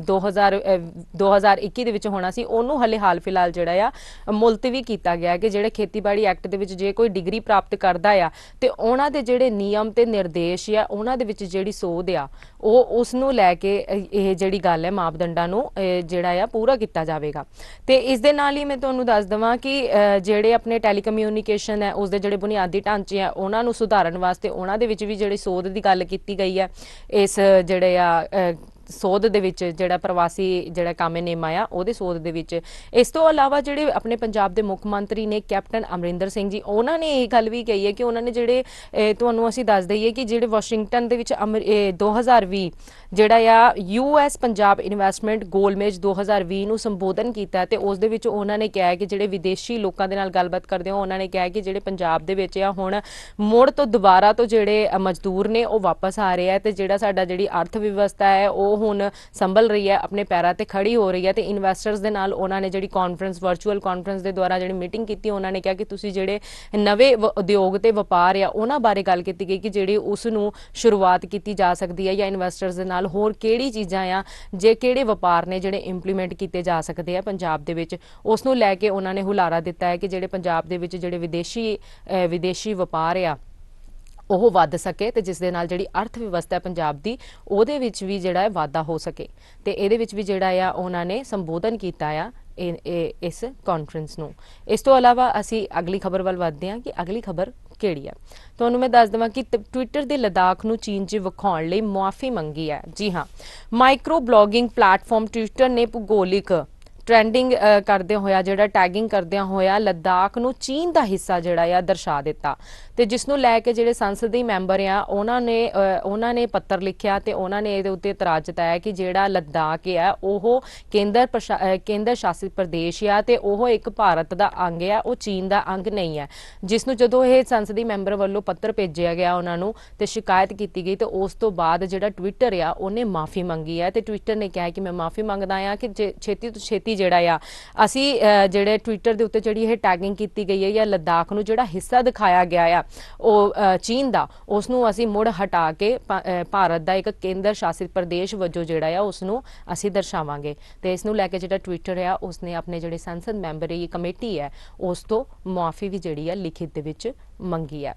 2021 ਦੇ ਵਿੱਚ ਹੋਣਾ ਸੀ, ਉਹਨੂੰ ਹਲੇ ਹਾਲ ਫਿਲਹਾਲ ਜਿਹੜਾ ਆ ਮੁਲਤਵੀ ਕੀਤਾ ਗਿਆ ਕਿ ਜਿਹੜੇ ਖੇਤੀਬਾੜੀ ਐਕਟ ਦੇ ਵਿੱਚ ਜੇ ਕੋਈ ਡਿਗਰੀ ਪ੍ਰਾਪਤ ਕਰਦਾ ਆ ਤੇ ਉਹਨਾਂ ਦੇ ਜਿਹੜੇ ਨਿਯਮ ਤੇ ਨਿਰਦੇਸ਼ ਆ ਉਹਨਾਂ ਦੇ ਵਿੱਚ ਜਿਹੜੀ ਸੋਧ ਆ ਉਹ ਉਸ ਨੂੰ ਲੈ ਕੇ ਇਹ ਜਿਹੜੀ ਗੱਲ ਹੈ ਮਾਪਦੰਡਾਂ ਨੂੰ ਜਿਹੜਾ ਆ ਪੂਰਾ ਕੀਤਾ ਜਾਵੇਗਾ। ਤੇ ਇਸ ਦੇ ਨਾਲ ਹੀ ਮੈਂ ਤੁਹਾਨੂੰ ਦੱਸ ਦੇਵਾਂ ਕਿ ਜਿਹੜੇ ਆਪਣੇ ਟੈਲੀਕਮਿਊਨੀਕੇਸ਼ਨ ਹੈ ਉਸ ਦੇ ਜਿਹੜੇ ਬੁਨਿਆਦੀ ਢਾਂਚੇ ਆ ਉਹਨਾਂ ਨੂੰ ਸੁਧਾਰਨ ਵਾਸਤੇ ਉਹਨਾਂ ਦੇ ਵਿੱਚ ਵੀ ਜਿਹੜੀ ਸੋਧ ਦੀ ਗੱਲ ਕੀਤੀ ਗਈ ਹੈ। ਇਸ ਜਿਹੜੇ ਆ ਸੋਧ ਦੇ ਵਿੱਚ ਜਿਹੜਾ ਪ੍ਰਵਾਸੀ ਜਿਹੜਾ ਕਾਮੇ ਨੇਮਾ ਆ ਉਹਦੇ ਸੋਧ ਦੇ ਵਿੱਚ, ਇਸ ਤੋਂ ਇਲਾਵਾ ਜਿਹੜੇ ਆਪਣੇ ਪੰਜਾਬ ਦੇ ਮੁੱਖ ਮੰਤਰੀ ਨੇ ਕੈਪਟਨ ਅਮਰਿੰਦਰ ਸਿੰਘ ਜੀ ਉਹਨਾਂ ਨੇ ਇਹ ਗੱਲ ਵੀ ਕਹੀ ਹੈ ਕਿ ਉਹਨਾਂ ਨੇ ਜਿਹੜੇ ਤੁਹਾਨੂੰ ਅਸੀਂ ਦੱਸ ਦਈਏ ਕਿ ਜਿਹੜੇ ਵਾਸ਼ਿੰਗਟਨ ਦੇ ਵਿੱਚ 2020 ਜਿਹੜਾ ਆ US ਪੰਜਾਬ ਇਨਵੈਸਟਮੈਂਟ ਗੋਲਮੇਜ 2020 ਨੂੰ ਸੰਬੋਧਨ ਕੀਤਾ ਤੇ ਉਸ ਦੇ ਵਿੱਚ ਉਹਨਾਂ ਨੇ ਕਿਹਾ ਕਿ ਜਿਹੜੇ ਵਿਦੇਸ਼ੀ ਲੋਕਾਂ ਦੇ ਨਾਲ ਗੱਲਬਾਤ ਕਰਦੇ ਹੋ ਉਹਨਾਂ ਨੇ ਕਿਹਾ ਕਿ ਜਿਹੜੇ ਪੰਜਾਬ ਦੇ ਵਿੱਚ ਆ ਹੁਣ ਮੁੜ ਤੋਂ ਦੁਬਾਰਾ ਤੋਂ ਜਿਹੜੇ ਮਜ਼ਦੂਰ ਨੇ ਉਹ ਵਾਪਸ ਆ ਰਹੇ ਆ ਤੇ ਜਿਹੜਾ ਸਾਡਾ ਜਿਹੜੀ ਅਰਥ ਵਿਵਸਥਾ ਹੈ ਉਹ ਹੁਣ ਸੰਭਲ ਰਹੀ ਹੈ, ਆਪਣੇ ਪੈਰਾਂ ਤੇ ਖੜੀ ਹੋ ਰਹੀ ਹੈ। ਤੇ ਇਨਵੈਸਟਰਸ ਦੇ ਨਾਲ ਉਹਨਾਂ ਨੇ ਜਿਹੜੀ ਕਾਨਫਰੰਸ ਵਰਚੁਅਲ ਕਾਨਫਰੰਸ ਦੇ ਦੁਆਰਾ ਜਿਹੜੀ ਮੀਟਿੰਗ ਕੀਤੀ ਉਹਨਾਂ ਨੇ ਕਿਹਾ ਕਿ ਤੁਸੀਂ ਜਿਹੜੇ ਨਵੇਂ ਉਦਯੋਗ ਤੇ ਵਪਾਰ ਆ ਉਹਨਾਂ ਬਾਰੇ ਗੱਲ ਕੀਤੀ ਗਈ ਕਿ ਜਿਹੜੀ ਉਸ ਨੂੰ ਸ਼ੁਰੂਆਤ ਕੀਤੀ ਜਾ ਸਕਦੀ ਹੈ ਜਾਂ ਇਨਵੈਸਟਰਸ ਦੇ ਨਾਲ ਹੋਰ ਕਿਹੜੀ ਚੀਜ਼ਾਂ ਆ ਜੇ ਕਿਹੜੇ ਵਪਾਰ ਨੇ ਜਿਹੜੇ ਇੰਪਲੀਮੈਂਟ ਕੀਤੇ ਜਾ ਸਕਦੇ ਆ ਪੰਜਾਬ ਦੇ ਵਿੱਚ, ਉਸ ਨੂੰ ਲੈ ਕੇ ਉਹਨਾਂ ਨੇ ਹੁਲਾਰਾ ਦਿੱਤਾ ਹੈ ਕਿ ਜਿਹੜੇ ਪੰਜਾਬ ਦੇ ਵਿੱਚ ਜਿਹੜੇ ਵਿਦੇਸ਼ੀ ਵਪਾਰ ਆ ਉਹ ਵੱਧ ਸਕੇ ਤੇ ਜਿਸ ਦੇ ਨਾਲ ਜਿਹੜੀ ਅਰਥ ਵਿਵਸਥਾ ਪੰਜਾਬ ਦੀ ਉਹਦੇ ਵਿੱਚ ਵੀ ਜਿਹੜਾ ਵਾਧਾ ਹੋ ਸਕੇ। ਤੇ ਇਹਦੇ ਵਿੱਚ ਵੀ ਜਿਹੜਾ ਆ ਉਹਨਾਂ ਨੇ ਸੰਬੋਧਨ ਕੀਤਾ ਆ ਇਸ ਕਾਨਫਰੰਸ ਨੂੰ। ਇਸ ਤੋਂ ਇਲਾਵਾ ਅਸੀਂ ਅਗਲੀ ਖਬਰ ਵੱਲ ਵਧਦੇ ਹਾਂ ਕਿ ਅਗਲੀ ਖਬਰ ਕਿਹੜੀ ਆ। ਤੁਹਾਨੂੰ ਮੈਂ ਦੱਸ ਦੇਵਾਂ ਕਿ ਟਵਿੱਟਰ ਦੇ ਲੱਦਾਖ ਨੂੰ ਚੀਨ 'ਚ ਵਿਖਾਉਣ ਲਈ ਮੁਆਫੀ ਮੰਗੀ ਹੈ। ਜੀ ਹਾਂ, ਮਾਈਕਰੋ ਬਲੌਗਿੰਗ ਪਲੇਟਫਾਰਮ ਟਵਿੱਟਰ ਨੇ ਭੂਗੋਲਿਕ ਟ੍ਰੈਂਡਿੰਗ ਕਰਦਿਆਂ ਹੋਇਆ ਜਿਹੜਾ ਟੈਗਿੰਗ ਕਰਦਿਆਂ ਹੋਇਆ ਲੱਦਾਖ ਨੂੰ ਚੀਨ ਦਾ ਹਿੱਸਾ ਜਿਹੜਾ ਆ ਦਰਸਾ ਦਿੱਤਾ। ਤੇ ਜਿਸ ਨੂੰ ਲੈ ਕੇ ਜਿਹੜੇ ਸੰਸਦੀ ਮੈਂਬਰ ਆ ਉਹਨਾਂ ਨੇ ਪੱਤਰ ਲਿਖਿਆ ਤੇ ਉਹਨਾਂ ਨੇ ਇਹਦੇ ਉੱਤੇ ਇਤਰਾਜ਼ ਜਤਾਇਆ ਕਿ ਜਿਹੜਾ ਲੱਦਾਖ ਆ ਉਹ ਕੇਂਦਰ ਸ਼ਾਸਿਤ ਪ੍ਰਦੇਸ਼ ਆ ਤੇ ਉਹ ਇੱਕ ਭਾਰਤ ਦਾ ਅੰਗ ਆ, ਉਹ ਚੀਨ ਦਾ ਅੰਗ ਨਹੀਂ ਹੈ। ਜਿਸ ਨੂੰ ਜਦੋਂ ਇਹ ਸੰਸਦੀ ਮੈਂਬਰ ਵੱਲੋਂ ਪੱਤਰ ਭੇਜਿਆ ਗਿਆ ਉਹਨਾਂ ਨੂੰ ਤੇ ਸ਼ਿਕਾਇਤ ਕੀਤੀ ਗਈ ਤੇ ਉਸ ਤੋਂ ਬਾਅਦ ਜਿਹੜਾ ਟਵਿੱਟਰ ਆ ਉਹਨੇ ਮਾਫੀ ਮੰਗੀ ਹੈ ਤੇ ਟਵਿੱਟਰ ਨੇ ਕਿਹਾ ਕਿ ਮੈਂ ਮਾਫੀ ਮੰਗਦਾ ਆ ਕਿ ਛੇਤੀ ਤੋਂ ਛੇਤੀ ਜਿਹੜਾ ਆ ਅਸੀਂ ਜਿਹੜੇ ਟਵਿੱਟਰ ਦੇ ਉੱਤੇ ਜਿਹੜੀ ਇਹ ਟੈਗਿੰਗ ਕੀਤੀ ਗਈ ਹੈ ਜਾਂ ਲੱਦਾਖ ਨੂੰ ਜਿਹੜਾ ਹਿੱਸਾ ਦਿਖਾਇਆ ਗਿਆ ਆ ਉਹ ਚੀਨ ਦਾ, ਉਸ ਨੂੰ ਅਸੀਂ ਮੁੜ ਹਟਾ ਕੇ ਭਾਰਤ ਦਾ ਇੱਕ ਕੇਂਦਰ ਸ਼ਾਸਿਤ ਪ੍ਰਦੇਸ਼ ਵਜੋਂ ਜਿਹੜਾ ਆ ਉਸ ਨੂੰ ਅਸੀਂ ਦਰਸਾਵਾਂਗੇ। ਤੇ ਇਸ ਨੂੰ ਲੈ ਕੇ ਜਿਹੜਾ ਟਵਿੱਟਰ ਆ ਉਸਨੇ ਆਪਣੇ ਜਿਹੜੇ ਸੰਸਦ ਮੈਂਬਰੀ ਕਮੇਟੀ ਹੈ ਉਸ ਤੋਂ ਮੁਆਫੀ ਵੀ ਜਿਹੜੀ ਆ ਲਿਖਿਤ ਦੇ ਵਿੱਚ ਮੰਗੀ ਹੈ।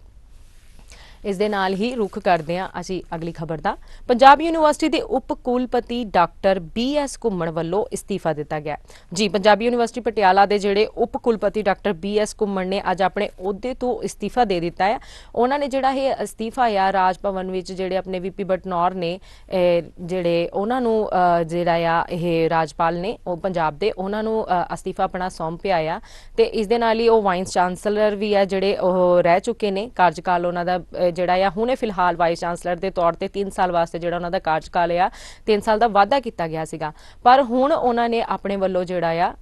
ਇਸ ਦੇ ਨਾਲ ਹੀ ਰੁਖ ਕਰਦੇ ਹਾਂ ਅਸੀਂ ਅਗਲੀ ਖਬਰ ਦਾ। ਪੰਜਾਬ ਯੂਨੀਵਰਸਿਟੀ ਦੇ ਉਪ ਕੁਲਪਤੀ ਡਾਕਟਰ BS ਘੁੰਮਣ ਵੱਲੋਂ ਇਸਤੀਫਾ ਦਿੱਤਾ ਗਿਆ। ਜੀ, ਪੰਜਾਬ ਯੂਨੀਵਰਸਿਟੀ ਪਟਿਆਲਾ ਦੇ ਜਿਹੜੇ ਉਪ ਕੁਲਪਤੀ ਡਾਕਟਰ BS ਘੁੰਮਣ ਨੇ ਅੱਜ ਆਪਣੇ ਅਹੁਦੇ ਤੋਂ ਇਸਤੀਫਾ ਦੇ ਦਿੱਤਾ ਹੈ। ਉਹਨਾਂ ਨੇ ਜਿਹੜਾ ਇਹ ਇਸਤੀਫਾ ਆ ਰਾਜ ਭਵਨ ਵਿੱਚ ਜਿਹੜੇ ਆਪਣੇ VP ਬਟਨੌਰ ਨੇ ਜਿਹੜੇ ਉਹਨਾਂ ਨੂੰ ਜਿਹੜਾ ਆ ਇਹ ਰਾਜਪਾਲ ਨੇ ਉਹ ਪੰਜਾਬ ਦੇ ਉਹਨਾਂ ਨੂੰ ਇਸਤੀਫਾ ਆਪਣਾ ਸੌਂਪਿਆ ਆ ਤੇ ਇਸ ਦੇ ਨਾਲ ਹੀ ਉਹ ਵਾਈਸ ਚਾਂਸਲਰ ਵੀ ਆ ਜਿਹੜੇ ਉਹ ਰਹਿ ਚੁੱਕੇ ਨੇ। ਕਾਰਜਕਾਲ ਉਹਨਾਂ ਦਾ ਜਿਹੜਾ ਆ ਹੁਣੇ ਫਿਲਹਾਲ ਵਾਈਸ ਚਾਂਸਲਰ ਦੇ ਤੌਰ ਤੇ 3 ਸਾਲ ਵਾਸਤੇ ਜਿਹੜਾ ਉਹਨਾਂ ਦਾ ਕਾਰਜਕਾਲ ਆ 3 ਸਾਲ ਦਾ ਵਾਅਦਾ ਕੀਤਾ ਗਿਆ ਸੀਗਾ, ਪਰ ਹੁਣ ਉਹਨਾਂ ਨੇ ਆਪਣੇ ਵੱਲੋਂ ਜਿਹੜਾ ਆ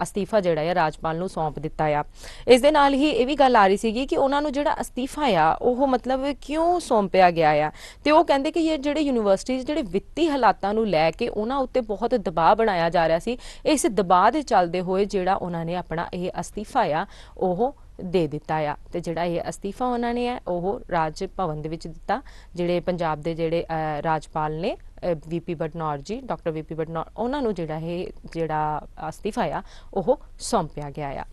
ਅਸਤੀਫਾ ਜਿਹੜਾ ਆ ਰਾਜਪਾਲ ਨੂੰ ਸੌਂਪ ਦਿੱਤਾ ਆ। ਇਸ ਦੇ ਨਾਲ ਹੀ ਇਹ ਵੀ ਗੱਲ ਆ ਰਹੀ ਸੀਗੀ ਕਿ ਉਹਨਾਂ ਨੂੰ ਜਿਹੜਾ ਅਸਤੀਫਾ ਆ ਉਹ ਮਤਲਬ ਕਿਉਂ ਸੌਂਪਿਆ ਗਿਆ ਆ ਤੇ ਉਹ ਕਹਿੰਦੇ ਕਿ ਇਹ ਜਿਹੜੇ ਯੂਨੀਵਰਸਿਟੀ ਜਿਹੜੇ ਵਿੱਤੀ ਹਾਲਾਤਾਂ ਨੂੰ ਲੈ ਕੇ ਉਹਨਾਂ ਉੱਤੇ ਬਹੁਤ ਦਬਾਅ ਬਣਾਇਆ ਜਾ ਰਿਹਾ ਸੀ, ਇਸ ਦਬਾਅ ਦੇ ਚੱਲਦੇ ਹੋਏ ਜਿਹੜਾ ਉਹਨਾਂ ਨੇ ਆਪਣਾ ਇਹ ਅਸਤੀਫਾ ਆ ਉਹ ਦੇ ਦਿੱਤਾ ਆ। ਤੇ ਜਿਹੜਾ ਇਹ ਅਸਤੀਫਾ ਉਹਨਾਂ ਨੇ ਹੈ ਉਹ ਰਾਜ ਭਵਨ ਦੇ ਵਿੱਚ ਦਿੱਤਾ। ਜਿਹੜੇ ਪੰਜਾਬ ਦੇ ਜਿਹੜੇ ਰਾਜਪਾਲ ਨੇ VP ਬਟਨੌਰ ਜੀ, ਡਾਕਟਰ VP ਬਟਨੌਰ, ਉਹਨਾਂ ਨੂੰ ਜਿਹੜਾ ਅਸਤੀਫਾ ਆ ਉਹ ਸੌਂਪਿਆ ਗਿਆ ਆ।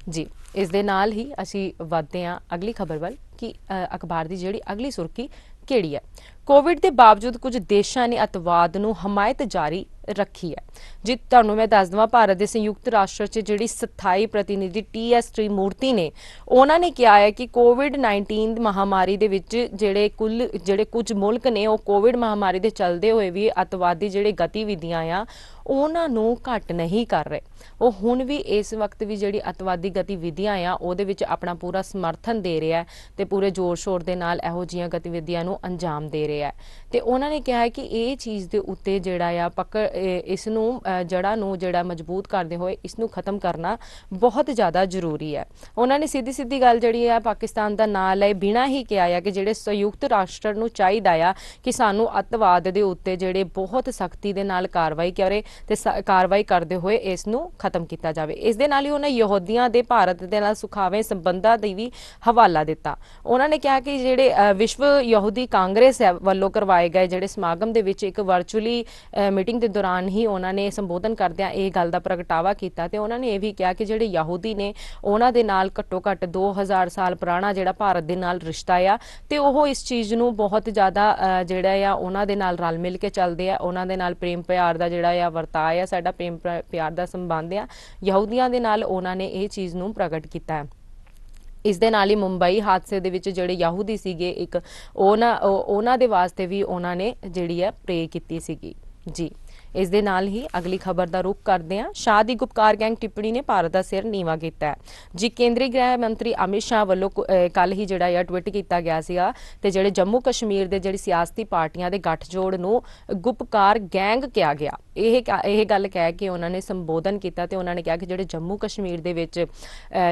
ਜੀ, ਇਸ ਦੇ ਨਾਲ ਹੀ ਅਸੀਂ ਵਧਦੇ ਹਾਂ ਅਗਲੀ ਖਬਰ ਵੱਲ ਕਿ ਅਖਬਾਰ ਦੀ ਜਿਹੜੀ ਅਗਲੀ ਸੁਰਖੀ ਕਿਹੜੀ ਹੈ। ਕੋਵਿਡ ਦੇ ਬਾਵਜੂਦ ਕੁਝ ਦੇਸ਼ਾਂ ਨੇ ਅਤਵਾਦ ਨੂੰ ਹਮਾਇਤ ਜਾਰੀ ਰੱਖੀ ਹੈ। ਜੀ, ਤੁਹਾਨੂੰ ਮੈਂ ਦੱਸ ਦਵਾਂ, ਭਾਰਤ ਦੇ ਸੰਯੁਕਤ ਰਾਸ਼ਟਰ 'ਚ ਜਿਹੜੀ ਸਥਾਈ ਪ੍ਰਤੀਨਿਧੀ TS ਤ੍ਰਿਮੂਰਤੀ ਨੇ ਉਹਨਾਂ ਨੇ ਕਿਹਾ ਹੈ ਕਿ COVID-19 ਮਹਾਮਾਰੀ ਦੇ ਵਿੱਚ ਜਿਹੜੇ ਕੁਝ ਮੁਲਕ ਨੇ ਉਹ ਕੋਵਿਡ ਮਹਾਮਾਰੀ ਦੇ ਚੱਲਦੇ ਹੋਏ ਵੀ ਅਤਵਾਦੀ ਜਿਹੜੇ ਗਤੀਵਿਧੀਆਂ ਆ ਉਹਨਾਂ ਨੂੰ ਘੱਟ ਨਹੀਂ ਕਰ ਰਹੇ। ਉਹ ਹੁਣ ਵੀ ਇਸ ਵਕਤ ਵੀ ਜਿਹੜੀ ਅਤਵਾਦੀ ਗਤੀਵਿਧੀਆਂ ਆ ਉਹਦੇ ਵਿੱਚ ਆਪਣਾ ਪੂਰਾ ਸਮਰਥਨ ਦੇ ਰਿਹਾ ਤੇ ਪੂਰੇ ਜ਼ੋਰ ਸ਼ੋਰ ਦੇ ਨਾਲ ਇਹੋ ਜਿਹੀਆਂ ਗਤੀਵਿਧੀਆਂ ਨੂੰ ਅੰਜਾਮ ਦੇ ਰਿਹਾ ਤੇ ਉਹਨਾਂ ਨੇ ਕਿਹਾ ਕਿ ਇਹ ਚੀਜ਼ ਦੇ ਉੱਤੇ ਜਿਹੜਾ ਆ ਇਸ ਨੂੰ ਜੜ੍ਹਾਂ ਨੂੰ ਜਿਹੜਾ ਮਜ਼ਬੂਤ ਕਰਦੇ ਹੋਏ ਇਸ ਨੂੰ ਖਤਮ ਕਰਨਾ ਬਹੁਤ ਜ਼ਿਆਦਾ ਜ਼ਰੂਰੀ ਹੈ। ਉਹਨਾਂ ਨੇ ਸਿੱਧੀ ਗੱਲ ਜਿਹੜੀ ਆ ਪਾਕਿਸਤਾਨ ਦਾ ਨਾਂ ਲਏ ਬਿਨਾਂ ਹੀ ਕਿਹਾ ਆ ਕਿ ਜਿਹੜੇ ਸੰਯੁਕਤ ਰਾਸ਼ਟਰ ਨੂੰ ਚਾਹੀਦਾ ਆ ਕਿ ਸਾਨੂੰ ਅੱਤਵਾਦ ਦੇ ਉੱਤੇ ਜਿਹੜੇ ਬਹੁਤ ਸਖਤੀ ਦੇ ਨਾਲ ਕਾਰਵਾਈ ਕਰੇ ਤੇ ਕਾਰਵਾਈ ਕਰਦੇ ਹੋਏ ਇਸ ਨੂੰ ਖਤਮ ਕੀਤਾ ਜਾਵੇ। ਇਸ ਦੇ ਨਾਲ ਹੀ ਉਹਨਾਂ ਯਹੂਦੀਆਂ ਦੇ ਭਾਰਤ ਦੇ ਨਾਲ ਸੁਖਾਵੇਂ ਸੰਬੰਧਾਂ ਦੀ ਵੀ ਹਵਾਲਾ ਦਿੱਤਾ। ਉਹਨਾਂ ਨੇ ਕਿਹਾ ਕਿ ਜਿਹੜੇ ਵਿਸ਼ਵ ਯਹੂਦੀ ਕਾਂਗਰਸ ਵੱਲੋਂ ਕਰਵਾਏ ਗਏ ਜਿਹੜੇ ਸਮਾਗਮ ਦੇ ਵਿੱਚ ਇੱਕ ਵਰਚੁਅਲੀ ਮੀਟਿੰਗ ਦੇ ਦੌਰਾਨ ਹੀ ਉਹਨਾਂ ਨੇ ਸੰਬੋਧਨ ਕਰਦਿਆਂ ਇਹ ਗੱਲ ਦਾ ਪ੍ਰਗਟਾਵਾ ਕੀਤਾ ਤੇ ਉਹਨਾਂ ਨੇ ਇਹ ਵੀ ਕਿਹਾ ਕਿ ਜਿਹੜੇ ਯਹੂਦੀ ਨੇ ਉਹਨਾਂ ਦੇ ਨਾਲ ਘੱਟੋ ਘੱਟ 2000 ਸਾਲ ਪੁਰਾਣਾ ਜਿਹੜਾ ਭਾਰਤ ਦੇ ਨਾਲ ਰਿਸ਼ਤਾ ਆ ਤੇ ਉਹ ਇਸ ਚੀਜ਼ ਨੂੰ ਬਹੁਤ ਜ਼ਿਆਦਾ ਜਿਹੜਾ ਆ ਉਹਨਾਂ ਦੇ ਨਾਲ ਰਲ ਮਿਲ ਕੇ ਚੱਲਦੇ ਆ। ਉਹਨਾਂ ਦੇ ਨਾਲ ਪ੍ਰੇਮ ਪਿਆਰ ਦਾ ਜਿਹੜਾ ਆ ਵਰਤਾਅ ਆ, ਸਾਡਾ ਪ੍ਰੇਮ ਪਿਆਰ ਦਾ ਸੰਬੰਧ ਆ ਯਹੂਦੀਆਂ ਦੇ ਨਾਲ, ਉਹਨਾਂ ਨੇ ਇਹ ਚੀਜ਼ ਨੂੰ ਪ੍ਰਗਟ ਕੀਤਾ ਹੈ। ਇਸ ਦੇ ਨਾਲ ਹੀ ਮੁੰਬਈ ਹਾਦਸੇ ਦੇ ਵਿੱਚ ਜਿਹੜੇ ਯਹੂਦੀ ਸੀਗੇ ਇੱਕ ਉਹਨਾਂ ਦੇ ਵਾਸਤੇ ਵੀ ਉਹਨਾਂ ਨੇ ਜਿਹੜੀ ਹੈ ਪ੍ਰੇ ਕੀਤੀ ਸੀਗੀ। ਜੀ, ਇਸ ਦੇ ਨਾਲ ਹੀ ਅਗਲੀ ਖਬਰ ਦਾ ਰੁਖ ਕਰਦੇ ਹਾਂ। ਸ਼ਾਹ ਦੀ ਗੁਪਕਾਰ ਗੈਂਗ ਟਿੱਪਣੀ ਨੇ ਭਾਰਤ ਦਾ ਸਿਰ ਨੀਵਾ ਕੀਤਾ ਹੈ। ਜੀ, ਕੇਂਦਰੀ ਗ੍ਰਹਿ ਮੰਤਰੀ ਅਮਿਤ ਸ਼ਾਹ ਵੱਲੋਂ ਕੱਲ ਹੀ ਜਿਹੜਾ ਆ ਟਵੀਟ ਕੀਤਾ ਗਿਆ ਸੀਗਾ ਤੇ ਜਿਹੜੇ ਜੰਮੂ ਕਸ਼ਮੀਰ ਦੇ ਜਿਹੜੀ ਸਿਆਸਤੀ ਪਾਰਟੀਆਂ ਦੇ ਗੱਠਜੋੜ ਨੂੰ ਗੁਪਕਾਰ ਗੈਂਗ ਕਿਹਾ ਗਿਆ। ਇਹ ਗੱਲ ਕਹਿ ਕੇ ਉਹਨਾਂ ਨੇ ਸੰਬੋਧਨ ਕੀਤਾ ਤੇ ਉਹਨਾਂ ਨੇ ਕਿਹਾ ਕਿ ਜਿਹੜੇ ਜੰਮੂ ਕਸ਼ਮੀਰ ਦੇ ਵਿੱਚ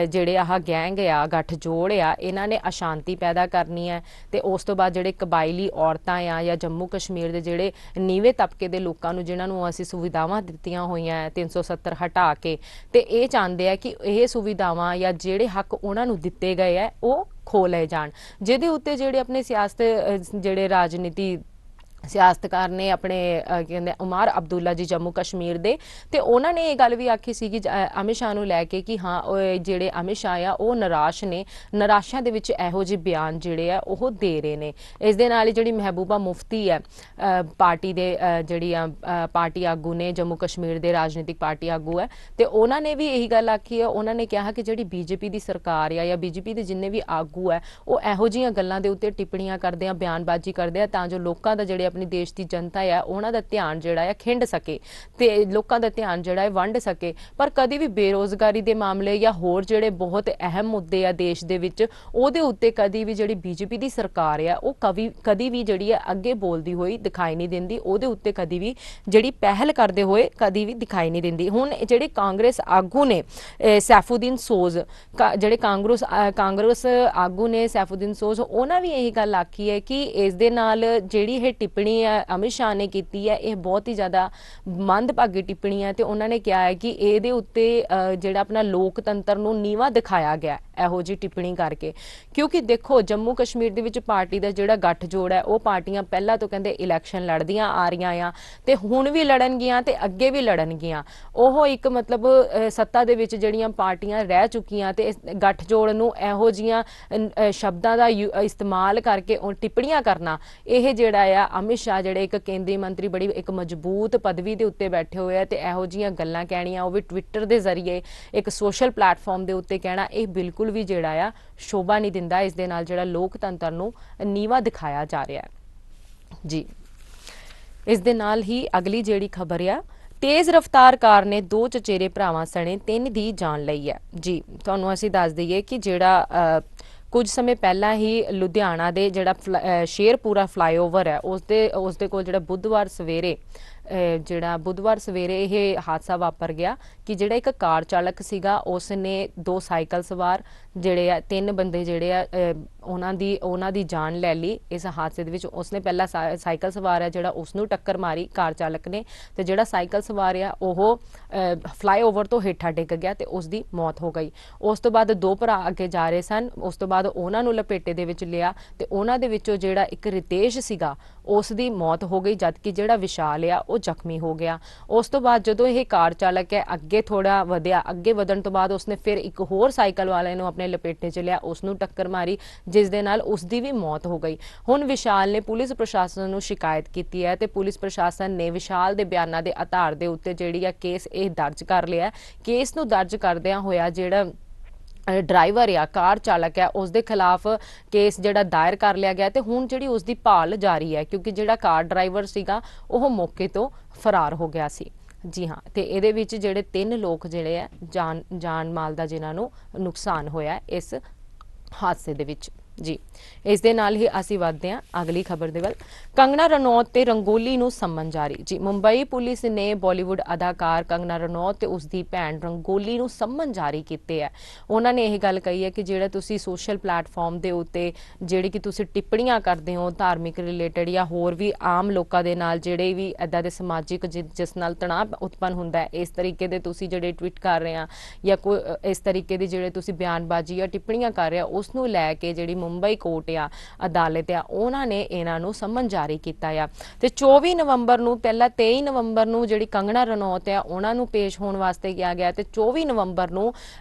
ਜਿਹੜੇ ਆਹ ਗੈਂਗ ਆ ਗੱਠਜੋੜ ਆ ਇਹਨਾਂ ਨੇ ਅਸ਼ਾਂਤੀ ਪੈਦਾ ਕਰਨੀ ਹੈ ਤੇ ਉਸ ਤੋਂ ਬਾਅਦ ਜਿਹੜੇ ਕਬਾਇਲੀ ਔਰਤਾਂ ਆ ਜਾਂ ਜੰਮੂ ਕਸ਼ਮੀਰ ਦੇ ਜਿਹੜੇ ਨੀਵੇਂ ਤਬਕੇ ਦੇ ਲੋਕਾਂ ਨੂੰ ਜਿਹਨਾਂ ਨੂੰ ਅਸੀਂ ਸੁਵਿਧਾਵਾਂ ਦਿੱਤੀਆਂ ਹੋਈਆਂ 370 ਹਟਾ ਕੇ ਤੇ ਇਹ ਚਾਹੁੰਦੇ ਆ ਕਿ ਇਹ ਸੁਵਿਧਾਵਾਂ ਜਾਂ ਜਿਹੜੇ ਹੱਕ ਉਹਨਾਂ ਨੂੰ ਦਿੱਤੇ ਗਏ ਆ ਉਹ ਖੋ ਲਏ ਜਾਣ, ਜਿਹਦੇ ਉੱਤੇ ਜਿਹੜੇ ਆਪਣੇ ਜਿਹੜੇ ਰਾਜਨੀਤੀ ਸਿਆਸਤਕਾਰ ਨੇ ਆਪਣੇ ਕਹਿੰਦੇ ਉਮਰ ਅਬਦੁੱਲਾ ਜੀ ਜੰਮੂ ਕਸ਼ਮੀਰ ਦੇ ਤੇ ਉਹਨਾਂ ਨੇ ਇਹ ਗੱਲ ਵੀ ਆਖੀ ਸੀਗੀ ਅਮਿਤ ਸ਼ਾਹ ਨੂੰ ਲੈ ਕੇ ਕਿ ਹਾਂ ਜਿਹੜੇ ਅਮਿਤ ਸ਼ਾਹ ਆ ਉਹ ਨਿਰਾਸ਼ ਨੇ, ਨਿਰਾਸ਼ਾ ਦੇ ਵਿੱਚ ਇਹੋ ਜਿਹੇ ਬਿਆਨ ਜਿਹੜੇ ਆ ਉਹ ਦੇ ਰਹੇ ਨੇ। ਇਸ ਦੇ ਨਾਲ ਹੀ ਜਿਹੜੀ ਮਹਿਬੂਬਾ ਮੁਫਤੀ ਹੈ ਪਾਰਟੀ ਦੇ ਜਿਹੜੀ ਪਾਰਟੀ ਆਗੂ ਨੇ ਜੰਮੂ ਕਸ਼ਮੀਰ ਦੇ ਰਾਜਨੀਤਿਕ ਪਾਰਟੀ ਆਗੂ ਹੈ ਤੇ ਉਹਨਾਂ ਨੇ ਵੀ ਇਹੀ ਗੱਲ ਆਖੀ ਹੈ। ਉਹਨਾਂ ਨੇ ਕਿਹਾ ਕਿ ਜਿਹੜੀ BJP ਦੀ ਸਰਕਾਰ ਆ ਜਾਂ BJP ਦੇ ਜਿੰਨੇ ਵੀ ਆਗੂ ਹੈ ਉਹ ਇਹੋ ਜਿਹੀਆਂ ਗੱਲਾਂ ਦੇ ਉੱਤੇ ਟਿੱਪਣੀਆਂ ਕਰਦੇ ਆ, ਬਿਆਨਬਾਜ਼ੀ ਕਰਦੇ ਆ ਤਾਂ ਜੋ ਲੋਕਾਂ ਦਾ ਜਿਹੜੇ ਆਪਣੀ ਦੇਸ਼ ਦੀ ਜਨਤਾ ਆ ਉਹਨਾਂ ਦਾ ਧਿਆਨ ਜਿਹੜਾ ਆ ਖਿੰਡ ਸਕੇ ਤੇ ਲੋਕਾਂ ਦਾ ਧਿਆਨ ਜਿਹੜਾ ਹੈ ਵੰਡ ਸਕੇ। ਪਰ ਕਦੀ ਵੀ ਬੇਰੋਜ਼ਗਾਰੀ ਦੇ ਮਾਮਲੇ ਜਾਂ ਹੋਰ ਜਿਹੜੇ ਬਹੁਤ ਅਹਿਮ ਮੁੱਦੇ ਆ ਦੇਸ਼ ਦੇ ਵਿੱਚ ਉਹਦੇ ਉੱਤੇ ਕਦੀ ਵੀ ਜਿਹੜੀ ਬੀਜੇਪੀ ਦੀ ਸਰਕਾਰ ਆ ਉਹ ਕਦੀ ਵੀ ਜਿਹੜੀ ਹੈ ਅੱਗੇ ਬੋਲਦੀ ਹੋਈ ਦਿਖਾਈ ਨਹੀਂ ਦਿੰਦੀ, ਉਹਦੇ ਉੱਤੇ ਕਦੀ ਵੀ ਜਿਹੜੀ ਪਹਿਲ ਕਰਦੇ ਹੋਏ ਕਦੀ ਵੀ ਦਿਖਾਈ ਨਹੀਂ ਦਿੰਦੀ। ਹੁਣ ਜਿਹੜੇ ਕਾਂਗਰਸ ਆਗੂ ਨੇ ਸੈਫੂਦੀਨ ਸੋਜ਼ ਜਿਹੜੇ ਕਾਂਗਰਸ ਆਗੂ ਨੇ ਸੈਫੂਦੀਨ ਸੋਜ਼, ਉਹਨਾਂ ਵੀ ਇਹੀ ਗੱਲ ਆਖੀ ਹੈ ਕਿ ਇਸ ਦੇ ਨਾਲ ਜਿਹੜੀ ਇਹ ਟਿੱਪਣੀ ਹੈ ਅਮਿਤ ਸ਼ਾਹ ਨੇ ਕੀਤੀ ਹੈ ਇਹ ਬਹੁਤ ਹੀ ਜ਼ਿਆਦਾ ਮੰਦਭਾਗੀ ਟਿੱਪਣੀ ਹੈ ਤੇ ਉਹਨਾਂ ਨੇ ਕਿਹਾ ਹੈ ਕਿ ਇਹਦੇ ਉੱਤੇ ਜਿਹੜਾ ਆਪਣਾ ਲੋਕਤੰਤਰ ਨੂੰ ਨੀਵਾਂ ਦਿਖਾਇਆ ਗਿਆ ਇਹੋ ਜਿਹੀ ਟਿੱਪਣੀ ਕਰਕੇ। ਕਿਉਂਕਿ ਦੇਖੋ ਜੰਮੂ ਕਸ਼ਮੀਰ ਦੇ ਵਿੱਚ ਪਾਰਟੀ ਦਾ ਜਿਹੜਾ ਗੱਠਜੋੜ ਹੈ ਉਹ ਪਾਰਟੀਆਂ ਪਹਿਲਾਂ ਤੋਂ ਕਹਿੰਦੇ ਇਲੈਕਸ਼ਨ ਲੜਦੀਆਂ ਆ ਰਹੀਆਂ ਆ ਤੇ ਹੁਣ ਵੀ ਲੜਨਗੀਆਂ ਤੇ ਅੱਗੇ ਵੀ ਲੜਨਗੀਆਂ। ਉਹ ਇੱਕ ਮਤਲਬ ਸੱਤਾ ਦੇ ਵਿੱਚ ਜਿਹੜੀਆਂ ਪਾਰਟੀਆਂ ਰਹਿ ਚੁੱਕੀਆਂ ਤੇ ਇਸ ਗੱਠਜੋੜ ਨੂੰ ਇਹੋ ਜਿਹੀਆਂ ਸ਼ਬਦਾਂ ਦਾ ਇਸਤੇਮਾਲ ਕਰਕੇ ਉਹ ਟਿੱਪਣੀਆਂ ਕਰਨਾ, ਇਹ ਜਿਹੜਾ ਆ ਅਮਿਤ ਸ਼ਾਹ ਜਿਹੜੇ ਇੱਕ ਕੇਂਦਰੀ ਮੰਤਰੀ ਬੜੀ ਇੱਕ ਮਜ਼ਬੂਤ ਪਦਵੀ ਦੇ ਉੱਤੇ ਬੈਠੇ ਹੋਏ ਆ ਤੇ ਇਹੋ ਜਿਹੀਆਂ ਗੱਲਾਂ ਕਹਿਣੀਆਂ ਉਹ ਵੀ ਟਵਿੱਟਰ ਦੇ ਜ਼ਰੀਏ ਇੱਕ ਸੋਸ਼ਲ ਪਲੇਟਫਾਰਮ ਦੇ ਉੱਤੇ ਕਹਿਣਾ ਇਹ ਬਿਲਕੁਲ ਵੀ ਜਿਹੜਾ ਆ ਸ਼ੋਭਾ ਨਹੀਂ ਦਿੰਦਾ। ਇਸ ਦੇ ਨਾਲ ਜਿਹੜਾ ਲੋਕਤੰਤਰ ਨੂੰ ਨੀਵਾਂ ਦਿਖਾਇਆ ਜਾ ਰਿਹਾ ਹੈ ਜੀ। ਇਸ ਦੇ ਨਾਲ ਹੀ ਅਗਲੀ ਜਿਹੜੀ ਖਬਰ ਆ, ਤੇਜ਼ ਰਫ਼ਤਾਰ ਕਾਰ ਨੇ 2 ਚਚੇਰੇ ਭਰਾਵਾਂ ਸਣੇ 3 ਦੀ ਜਾਨ ਲਈ ਹੈ ਜੀ। ਤੁਹਾਨੂੰ ਅਸੀਂ ਦੱਸ ਦਈਏ ਕਿ ਜਿਹੜਾ ਕੁਝ ਸਮੇਂ ਪਹਿਲਾਂ ਹੀ ਲੁਧਿਆਣਾ ਦੇ ਜਿਹੜਾ ਸ਼ੇਰਪੁਰਾ ਫਲਾਈਓਵਰ ਹੈ ਉਸ ਦੇ ਕੋਲ ਜਿਹੜਾ ਬੁੱਧਵਾਰ ਸਵੇਰੇ ਇਹ ਹਾਦਸਾ ਵਾਪਰ ਗਿਆ ਕਿ ਜਿਹੜਾ ਇੱਕ ਕਾਰ ਚਾਲਕ ਸੀਗਾ ਉਸ ਨੇ 2 ਸਾਈਕਲ ਸਵਾਰ ਜਿਹੜੇ ਆ 3 ਬੰਦੇ ਜਿਹੜੇ ਆ ਉਹਨਾਂ ਦੀ ਜਾਨ ਲੈ ਲਈ ਇਸ ਹਾਦਸੇ ਦੇ ਵਿੱਚ। ਉਸਨੇ ਪਹਿਲਾਂ ਸਾਈਕਲ ਸਵਾਰ ਹੈ ਜਿਹੜਾ ਉਸ ਨੂੰ ਟੱਕਰ ਮਾਰੀ ਕਾਰ ਚਾਲਕ ਨੇ ਤੇ ਜਿਹੜਾ ਸਾਈਕਲ ਸਵਾਰ ਆ ਉਹ ਫਲਾਈਓਵਰ ਤੋਂ ਹੇਠਾਂ ਡਿੱਗ ਗਿਆ ਤੇ ਉਸ ਦੀ ਮੌਤ ਹੋ ਗਈ। ਉਸ ਤੋਂ ਬਾਅਦ 2 ਭਰਾ ਅੱਗੇ ਜਾ ਰਹੇ ਸਨ, ਉਸ ਤੋਂ ਬਾਅਦ ਉਹਨਾਂ ਨੂੰ ਲਪੇਟੇ ਦੇ ਵਿੱਚ ਲਿਆ ਤੇ ਉਹਨਾਂ ਦੇ ਵਿੱਚੋਂ ਜਿਹੜਾ ਇੱਕ ਰਿਤੇਸ਼ ਸੀਗਾ ਉਸ ਦੀ ਮੌਤ ਹੋ ਗਈ ਜਦਕਿ ਜਿਹੜਾ ਵਿਸ਼ਾਲ ਆ ਉਹ ਜ਼ਖਮੀ ਹੋ ਗਿਆ। ਉਸ ਤੋਂ ਬਾਅਦ ਜਦੋਂ ਇਹ ਕਾਰ ਚਾਲਕ ਹੈ ਅੱਗੇ ਥੋੜਾ ਵਧਿਆ, ਅੱਗੇ ਵਧਣ ਤੋਂ ਬਾਅਦ ਉਸਨੇ ਫਿਰ ਇੱਕ ਹੋਰ ਸਾਈਕਲ ਵਾਲੇ ਨੂੰ ਆਪਣੇ ਲਪੇਟੇ 'ਚ ਲਿਆ, ਉਸ ਨੂੰ ਟੱਕਰ ਮਾਰੀ ਜਿਸ ਦੇ ਨਾਲ ਉਸ ਦੀ ਵੀ ਮੌਤ ਹੋ ਗਈ। ਹੁਣ ਵਿਸ਼ਾਲ ਨੇ ਪੁਲਿਸ ਪ੍ਰਸ਼ਾਸਨ ਨੂੰ ਸ਼ਿਕਾਇਤ ਕੀਤੀ ਹੈ ਤੇ ਪੁਲਿਸ ਪ੍ਰਸ਼ਾਸਨ ਨੇ ਵਿਸ਼ਾਲ ਦੇ ਬਿਆਨਾਂ ਦੇ ਆਧਾਰ ਦੇ ਉੱਤੇ ਜਿਹੜੀ ਆ ਕੇਸ ਇਹ ਦਰਜ ਕਰ ਲਿਆ। ਕੇਸ ਨੂੰ ਦਰਜ ਕਰਦਿਆਂ ਹੋਇਆ ਜਿਹੜਾ ਡਰਾਈਵਰ ਆ ਕਾਰ ਚਾਲਕ ਹੈ ਉਸ ਦੇ ਖਿਲਾਫ ਕੇਸ ਜਿਹੜਾ ਦਾਇਰ ਕਰ ਲਿਆ ਗਿਆ ਤੇ ਹੁਣ ਜਿਹੜੀ ਉਸ ਦੀ ਭਾਲ ਜਾਰੀ ਹੈ ਕਿਉਂਕਿ ਜਿਹੜਾ ਕਾਰ ਡਰਾਈਵਰ ਸੀਗਾ ਉਹ ਮੌਕੇ ਤੋਂ ਫਰਾਰ ਹੋ ਗਿਆ ਸੀ। ਜੀ ਹਾਂ, ਤੇ ਇਹਦੇ ਵਿੱਚ ਜਿਹੜੇ 3 ਲੋਕ ਜਿਹੜੇ ਆ ਜਾਨ ਮਾਲ ਦਾ ਜਿਨ੍ਹਾਂ ਨੂੰ ਨੁਕਸਾਨ ਹੋਇਆ ਇਸ ਹਾਦਸੇ ਦੇ ਵਿੱਚ ਜੀ। ਇਸ ਦੇ ਨਾਲ ਹੀ ਅਸੀਂ ਵਧਦੇ ਹਾਂ ਅਗਲੀ ਖਬਰ ਦੇ ਵੱਲ। ਕੰਗਨਾ ਰਣੌਤ ਤੇ ਰੰਗੋਲੀ ਨੂੰ ਸੰਮਨ ਜਾਰੀ ਜੀ। ਮੁੰਬਈ ਪੁਲਿਸ ਨੇ ਬਾਲੀਵੁੱਡ ਅਦਾਕਾਰ ਕੰਗਨਾ ਰਣੌਤ ਤੇ ਉਸ ਦੀ ਭੈਣ ਰੰਗੋਲੀ ਨੂੰ ਸੰਮਨ ਜਾਰੀ ਕੀਤੇ ਹੈ। ਉਹਨਾਂ ਨੇ ਇਹ ਗੱਲ ਕਹੀ ਹੈ ਕਿ ਜਿਹੜਾ ਤੁਸੀਂ ਸੋਸ਼ਲ ਪਲੇਟਫਾਰਮ ਦੇ ਉੱਤੇ ਜਿਹੜੀ ਕਿ ਤੁਸੀਂ ਟਿੱਪਣੀਆਂ ਕਰਦੇ ਹੋ ਧਾਰਮਿਕ ਰਿਲੇਟਡ ਜਾਂ ਹੋਰ ਵੀ ਆਮ ਲੋਕਾਂ ਦੇ ਨਾਲ ਜਿਹੜੇ ਵੀ ਇੱਦਾਂ ਦੇ ਸਮਾਜਿਕ ਜਿਸ ਨਾਲ ਤਣਾਅ ਉਤਪੰਨ ਹੁੰਦਾ ਹੈ, ਇਸ ਤਰੀਕੇ ਦੇ ਤੁਸੀਂ ਜਿਹੜੇ ਟਵੀਟ ਕਰ ਰਹੇ ਆ ਜਾਂ ਕੋਈ ਇਸ ਤਰੀਕੇ ਦੀ ਜਿਹੜੇ ਤੁਸੀਂ ਬਿਆਨਬਾਜ਼ੀ ਜਾਂ ਟਿੱਪਣੀਆਂ ਕਰ ਰਹੇ ਆ ਉਸ ਨੂੰ ਲੈ ਕੇ ਜਿਹੜੀ ਮੁੰਬਈ ਕੋਰਟ ਆ ਅਦਾਲਤ ਆ ਉਹਨਾਂ ਨੇ ਇਹਨਾਂ ਨੂੰ ਸੰਮਨ ਜਾਰੀ ਕੀਤਾ ਆ ਤੇ 24 ਨਵੰਬਰ ਨੂੰ ਪਹਿਲਾਂ 23 ਨਵੰਬਰ ਨੂੰ ਜਿਹੜੀ ਕੰਗਨਾ ਰਣੌਤ ਆ ਉਹਨਾਂ ਨੂੰ ਪੇਸ਼ ਹੋਣ ਵਾਸਤੇ ਕਿਹਾ ਗਿਆ ਤੇ 24 ਨਵੰਬਰ ਨੂੰ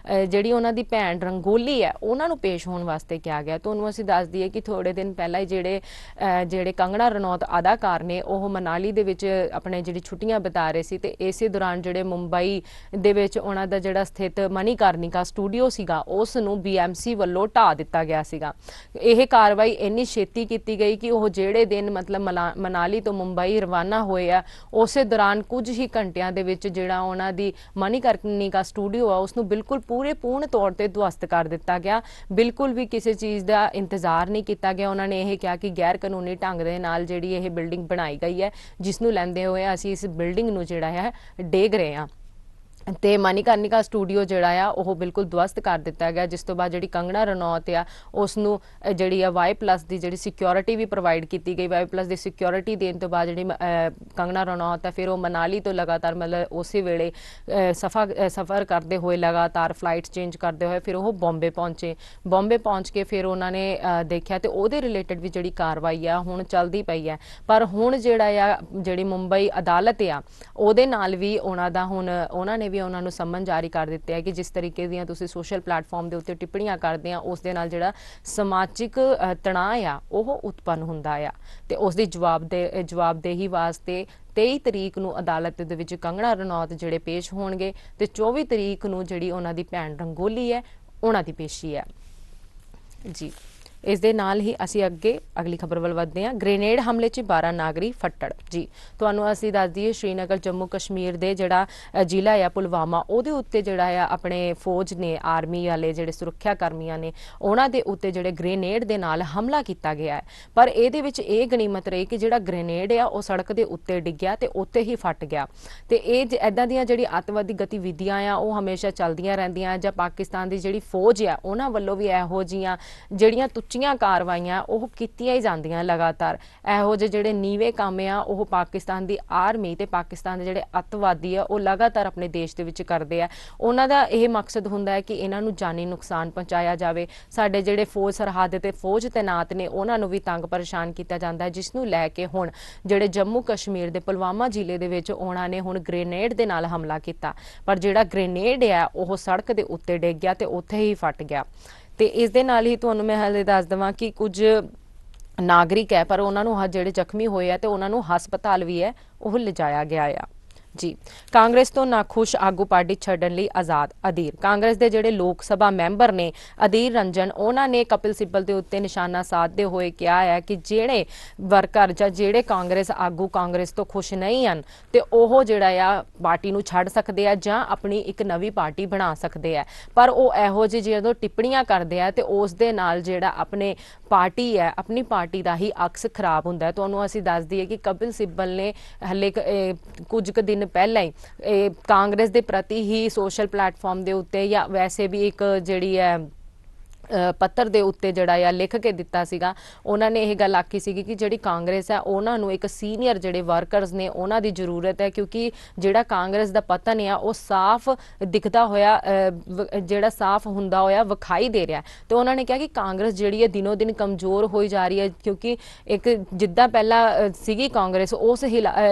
ਜਿਹੜੀ ਉਹਨਾਂ ਦੀ ਭੈਣ ਰੰਗੋਲੀ ਹੈ ਉਹਨਾਂ ਨੂੰ ਪੇਸ਼ ਹੋਣ ਵਾਸਤੇ ਕਿਹਾ ਗਿਆ। ਤੁਹਾਨੂੰ ਅਸੀਂ ਦੱਸ ਦਈਏ ਕਿ ਥੋੜੇ ਦਿਨ ਪਹਿਲਾਂ ਹੀ ਜਿਹੜੇ ਕੰਗਨਾ ਰਣੌਤ ਅਦਾਕਾਰ ਨੇ ਉਹ ਮਨਾਲੀ ਦੇ ਵਿੱਚ ਆਪਣੇ ਜਿਹੜੀ ਛੁੱਟੀਆਂ ਬਿਤਾ ਰਹੇ ਸੀ ਤੇ ਇਸੇ ਦੌਰਾਨ ਜਿਹੜੇ ਮੁੰਬਈ ਦੇ ਵਿੱਚ ਉਹਨਾਂ ਦਾ ਜਿਹੜਾ ਸਥਿਤ ਮਨੀਕਰਨਿਕਾ ਸਟੂਡੀਓ ਸੀਗਾ ਉਸ ਨੂੰ BMC ਵੱਲੋਂ ਢਾਹ ਦਿੱਤਾ ਗਿਆ ਸੀਗਾ। ਇਹ ਕਾਰਵਾਈ ਇੰਨੀ ਛੇਤੀ ਕੀਤੀ ਗਈ ਕਿ ਉਹ ਜਿਹੜੇ ਦਿਨ ਮਤਲਬ ਮਨਾਲੀ ਤੋਂ ਮੁੰਬਈ ਰਵਾਨਾ ਹੋਏ ਆ ਉਸੇ ਦੌਰਾਨ ਕੁਝ ਹੀ ਘੰਟਿਆਂ ਦੇ ਵਿੱਚ ਜਿਹੜਾ ਉਹਨਾਂ ਦੀ ਮਨੀਕਰਨਿਕਾ ਸਟੂਡੀਓ ਆ ਉਸ ਨੂੰ ਬਿਲਕੁਲ ਪੂਰਨ ਤੌਰ ਤੇ ਧਵਸਤ ਕਰ ਦਿੱਤਾ ਗਿਆ। ਬਿਲਕੁਲ ਵੀ ਕਿਸੇ ਚੀਜ਼ ਦਾ ਇੰਤਜ਼ਾਰ ਨਹੀਂ ਕੀਤਾ ਗਿਆ। ਉਹਨਾਂ ਨੇ ਇਹ ਕਿਹਾ ਕਿ ਗੈਰ ਕਾਨੂੰਨੀ ਢੰਗ ਦੇ ਨਾਲ ਜਿਹੜੀ ਇਹ ਬਿਲਡਿੰਗ ਬਣਾਈ ਗਈ ਹੈ ਜਿਸ ਨੂੰ ਲੈਂਦੇ ਹੋਏ ਅਸੀਂ ਇਸ ਬਿਲਡਿੰਗ ਨੂੰ ਜਿਹੜਾ ਹੈ ਡੇਗ ਰਹੇ ਹਾਂ ਤੇ ਮਨੀਕਰਨਿਕਾ ਸਟੂਡੀਓ ਜਿਹੜਾ ਆ ਉਹ ਬਿਲਕੁਲ ਧਵਸਤ ਕਰ ਦਿੱਤਾ ਗਿਆ। ਜਿਸ ਤੋਂ ਬਾਅਦ ਜਿਹੜੀ ਕੰਗਨਾ ਰਣੌਤ ਆ ਉਸ ਨੂੰ ਜਿਹੜੀ ਆ Y+ ਦੀ ਜਿਹੜੀ ਸਿਕਿਉਰਿਟੀ ਵੀ ਪ੍ਰੋਵਾਈਡ ਕੀਤੀ ਗਈ। Y+ ਦੀ ਸਿਕਿਉਰਿਟੀ ਦੇਣ ਤੋਂ ਬਾਅਦ ਜਿਹੜੀ ਕੰਗਨਾ ਰਣੌਤ ਆ ਫਿਰ ਉਹ ਮਨਾਲੀ ਤੋਂ ਲਗਾਤਾਰ ਮਤਲਬ ਉਸੇ ਵੇਲੇ ਸਫ਼ਰ ਕਰਦੇ ਹੋਏ ਲਗਾਤਾਰ ਫਲਾਈਟ ਚੇਂਜ ਕਰਦੇ ਹੋਏ ਫਿਰ ਉਹ ਬੰਬੇ ਪਹੁੰਚ ਕੇ ਫਿਰ ਉਹਨਾਂ ਨੇ ਦੇਖਿਆ ਤੇ ਉਹਦੇ ਰਿਲੇਟਡ ਵੀ ਜਿਹੜੀ ਕਾਰਵਾਈ ਆ ਹੁਣ ਚੱਲਦੀ ਪਈ ਹੈ। ਪਰ ਹੁਣ ਜਿਹੜਾ ਆ ਜਿਹੜੀ ਮੁੰਬਈ ਅਦਾਲਤ ਆ ਉਹਦੇ ਨਾਲ ਵੀ ਉਹਨਾਂ ਨੇ ਵੀ ਉਹਨਾਂ ਨੂੰ ਸੰਮਨ ਜਾਰੀ ਕਰ ਦਿੱਤੇ ਹੈ ਕਿ ਜਿਸ ਤਰੀਕੇ ਦੀਆਂ ਤੁਸੀਂ ਸੋਸ਼ਲ ਪਲੇਟਫਾਰਮ ਦੇ ਉੱਤੇ ਟਿੱਪਣੀਆਂ ਕਰਦੇ ਆ ਉਸ ਦੇ ਨਾਲ ਜਿਹੜਾ ਸਮਾਜਿਕ ਤਣਾਅ ਆ ਉਹ ਉਤਪੰਨ ਹੁੰਦਾ ਆ ਤੇ ਉਸ ਦੀ ਜਵਾਬਦੇਹੀ ਵਾਸਤੇ 23 ਤਰੀਕ ਨੂੰ ਅਦਾਲਤ ਦੇ ਵਿੱਚ ਕੰਗਨਾ ਰਣੌਤ ਜਿਹੜੇ ਪੇਸ਼ ਹੋਣਗੇ ਤੇ 24 ਤਰੀਕ ਨੂੰ ਜਿਹੜੀ ਉਹਨਾਂ ਦੀ ਭੈਣ ਰੰਗੋਲੀ ਹੈ ਉਹਨਾਂ ਦੀ ਪੇਸ਼ੀ ਹੈ ਜੀ। ਇਸ ਦੇ ਨਾਲ ਹੀ ਅਸੀਂ ਅੱਗੇ ਅਗਲੀ ਖਬਰ ਵੱਲ ਵਧਦੇ ਹਾਂ। ਗ੍ਰੇਨੇਡ ਹਮਲੇ 'ਚ 12 ਨਾਗਰਿਕ ਫੱਟੜ। ਜੀ ਤੁਹਾਨੂੰ ਅਸੀਂ ਦੱਸ ਦਈਏ, ਸ਼੍ਰੀਨਗਰ ਜੰਮੂ ਕਸ਼ਮੀਰ ਦੇ ਜਿਹੜਾ ਜ਼ਿਲ੍ਹਾ ਆ ਪੁਲਵਾਮਾ, ਉਹਦੇ ਉੱਤੇ ਜਿਹੜਾ ਆ ਆਪਣੇ ਫੌਜ ਨੇ, ਆਰਮੀ ਵਾਲੇ ਜਿਹੜੇ ਸੁਰੱਖਿਆ ਕਰਮੀਆਂ ਨੇ, ਉਹਨਾਂ ਦੇ ਉੱਤੇ ਜਿਹੜੇ ਗ੍ਰੇਨੇਡ ਦੇ ਨਾਲ ਹਮਲਾ ਕੀਤਾ ਗਿਆ ਹੈ। ਪਰ ਇਹਦੇ ਵਿੱਚ ਇਹ ਗਨੀਮਤ ਰਹੀ ਕਿ ਜਿਹੜਾ ਗ੍ਰੇਨੇਡ ਆ ਉਹ ਸੜਕ ਦੇ ਉੱਤੇ ਡਿੱਗਿਆ ਤੇ ਉੱਤੇ ਹੀ ਫਟ ਗਿਆ। ਤੇ ਇਹ ਇਦਾਂ ਦੀਆਂ ਜਿਹੜੀ ਅੱਤਵਾਦੀ ਗਤੀਵਿਧੀਆਂ ਆ ਉਹ ਹਮੇਸ਼ਾ ਚੱਲਦੀਆਂ ਰਹਿੰਦੀਆਂ, ਜਾਂ ਪਾਕਿਸਤਾਨ ਦੀ ਜਿਹੜੀ ਫੌਜ ਆ ਉਹਨਾਂ ਵੱਲੋਂ ਵੀ ਇਹੋ ਜਿਹੀਆਂ ਜਿਹੜੀਆਂ ਤੁੱਚੀਆਂ ਕਾਰਵਾਈਆਂ ਉਹ ਕੀਤੀਆਂ ਹੀ ਜਾਂਦੀਆਂ ਲਗਾਤਾਰ। ਇਹੋ ਜਿਹੇ ਜਿਹੜੇ ਨੀਵੇਂ ਕੰਮ ਆ ਉਹ ਪਾਕਿਸਤਾਨ ਦੀ ਆਰਮੀ ਤੇ ਪਾਕਿਸਤਾਨ ਦੇ ਜਿਹੜੇ ਅੱਤਵਾਦੀ ਆ ਉਹ ਲਗਾਤਾਰ ਆਪਣੇ ਦੇਸ਼ ਦੇ ਵਿੱਚ ਕਰਦੇ ਆ। ਉਹਨਾਂ ਦਾ ਇਹ ਮਕਸਦ ਹੁੰਦਾ ਹੈ ਕਿ ਇਹਨਾਂ ਨੂੰ ਜਾਨੀ ਨੁਕਸਾਨ ਪਹੁੰਚਾਇਆ ਜਾਵੇ। ਸਾਡੇ ਜਿਹੜੇ ਫੌਜ ਸਰਹੱਦ ਤੇ ਫੌਜ ਤੈਨਾਤ ਨੇ ਉਹਨਾਂ ਨੂੰ ਵੀ ਤੰਗ ਪਰੇਸ਼ਾਨ ਕੀਤਾ ਜਾਂਦਾ ਹੈ, ਜਿਸ ਨੂੰ ਲੈ ਕੇ ਹੁਣ ਜਿਹੜੇ ਜੰਮੂ ਕਸ਼ਮੀਰ ਦੇ ਪੁਲਵਾਮਾ ਜ਼ਿਲ੍ਹੇ ਦੇ ਵਿੱਚ ਉਹਨਾਂ ਨੇ ਹੁਣ ਗ੍ਰੇਨੇਡ ਦੇ ਨਾਲ ਹਮਲਾ ਕੀਤਾ। ਪਰ ਜਿਹੜਾ ਗ੍ਰੇਨੇਡ ਆ ਉਹ ਸੜਕ ਦੇ ਉੱਤੇ ਡਿੱਗ ਗਿਆ ਤੇ ਉੱਥੇ ਹੀ ਫਟ ਗਿਆ। ਤੇ ਇਸ ਦੇ ਨਾਲ ਹੀ ਤੁਹਾਨੂੰ ਮੈਂ ਹਾਲੇ ਦੱਸ ਦੇਵਾਂ ਕਿ ਕੁਝ ਨਾਗਰਿਕ ਹੈ ਪਰ ਉਹਨਾਂ ਨੂੰ ਜਿਹੜੇ ਜ਼ਖਮੀ ਹੋਏ ਆ ਤੇ ਉਹਨਾਂ ਨੂੰ ਹਸਪਤਾਲ ਵੀ ਹੈ ਉਹ ਲਿਜਾਇਆ ਗਿਆ ਆ। ਜੀ ਕਾਂਗਰਸ ਤੋਂ ਨਾਖੁਸ਼ ਆਗੂ ਪਾਰਟੀ ਛੱਡਣ ਲਈ ਆਜ਼ਾਦ। ਅਧੀਰ ਕਾਂਗਰਸ ਦੇ ਜਿਹੜੇ ਲੋਕ ਸਭਾ ਮੈਂਬਰ ਨੇ ਅਧੀਰ ਰੰਜਨ, ਉਹਨਾਂ ਨੇ ਕਪਿਲ ਸਿੱਬਲ ਦੇ ਉੱਤੇ ਨਿਸ਼ਾਨਾ ਸਾਧਦੇ ਹੋਏ ਕਿਹਾ ਹੈ ਕਿ ਜਿਹੜੇ ਵਰਕਰ ਜਾਂ ਜਿਹੜੇ ਕਾਂਗਰਸ ਆਗੂ ਕਾਂਗਰਸ ਤੋਂ ਖੁਸ਼ ਨਹੀਂ ਹਨ ਤੇ ਉਹ ਜਿਹੜਾ ਆ ਪਾਰਟੀ ਨੂੰ ਛੱਡ ਸਕਦੇ ਆ ਜਾਂ ਆਪਣੀ ਇੱਕ ਨਵੀਂ ਪਾਰਟੀ ਬਣਾ ਸਕਦੇ ਆ। ਪਰ ਉਹ ਇਹੋ ਜਿਹੀ ਜਦੋਂ ਟਿੱਪਣੀਆਂ ਕਰਦੇ ਆ ਤੇ ਉਸ ਦੇ ਨਾਲ ਜਿਹੜਾ ਆਪਣੇ ਪਾਰਟੀ ਹੈ, ਆਪਣੀ ਪਾਰਟੀ ਦਾ ਹੀ ਅਕਸ ਖਰਾਬ ਹੁੰਦਾ। ਤੁਹਾਨੂੰ ਅਸੀਂ ਦੱਸ ਦਈਏ ਕਿ ਕਪਿਲ ਸਿੱਬਲ ਨੇ ਹਲੇ ਕੁਝ ਕੁ ਦਿਨ ਪਹਿਲਾਂ ਹੀ ਕਾਂਗਰਸ ਦੇ ਪ੍ਰਤੀ ਹੀ ਸੋਸ਼ਲ ਪਲੇਟਫਾਰਮ ਦੇ ਉੱਤੇ ਜਾਂ ਵੈਸੇ ਵੀ ਇੱਕ ਜਿਹੜੀ ਹੈ ਪੱਤਰ ਦੇ ਉੱਤੇ ਜਿਹੜਾ ਆ ਲਿਖ ਕੇ ਦਿੱਤਾ ਸੀਗਾ। ਉਹਨਾਂ ਨੇ ਇਹ ਗੱਲ ਆਖੀ ਸੀਗੀ ਕਿ ਜਿਹੜੀ ਕਾਂਗਰਸ ਹੈ ਉਹਨਾਂ ਨੂੰ ਇੱਕ ਸੀਨੀਅਰ ਜਿਹੜੇ ਵਰਕਰਸ ਨੇ ਉਹਨਾਂ ਦੀ ਜ਼ਰੂਰਤ ਹੈ, ਕਿਉਂਕਿ ਜਿਹੜਾ ਕਾਂਗਰਸ ਦਾ ਪਤਨ ਆ ਉਹ ਸਾਫ਼ ਦਿਖਦਾ ਹੋਇਆ ਜਿਹੜਾ ਸਾਫ਼ ਹੁੰਦਾ ਹੋਇਆ ਵਿਖਾਈ ਦੇ ਰਿਹਾ। ਤੇ ਉਹਨਾਂ ਨੇ ਕਿਹਾ ਕਿ ਕਾਂਗਰਸ ਜਿਹੜੀ ਹੈ ਦਿਨੋਂ ਦਿਨ ਕਮਜ਼ੋਰ ਹੋਈ ਜਾ ਰਹੀ ਹੈ, ਕਿਉਂਕਿ ਇੱਕ ਜਿੱਦਾਂ ਪਹਿਲਾਂ ਸੀਗੀ ਕਾਂਗਰਸ ਉਸ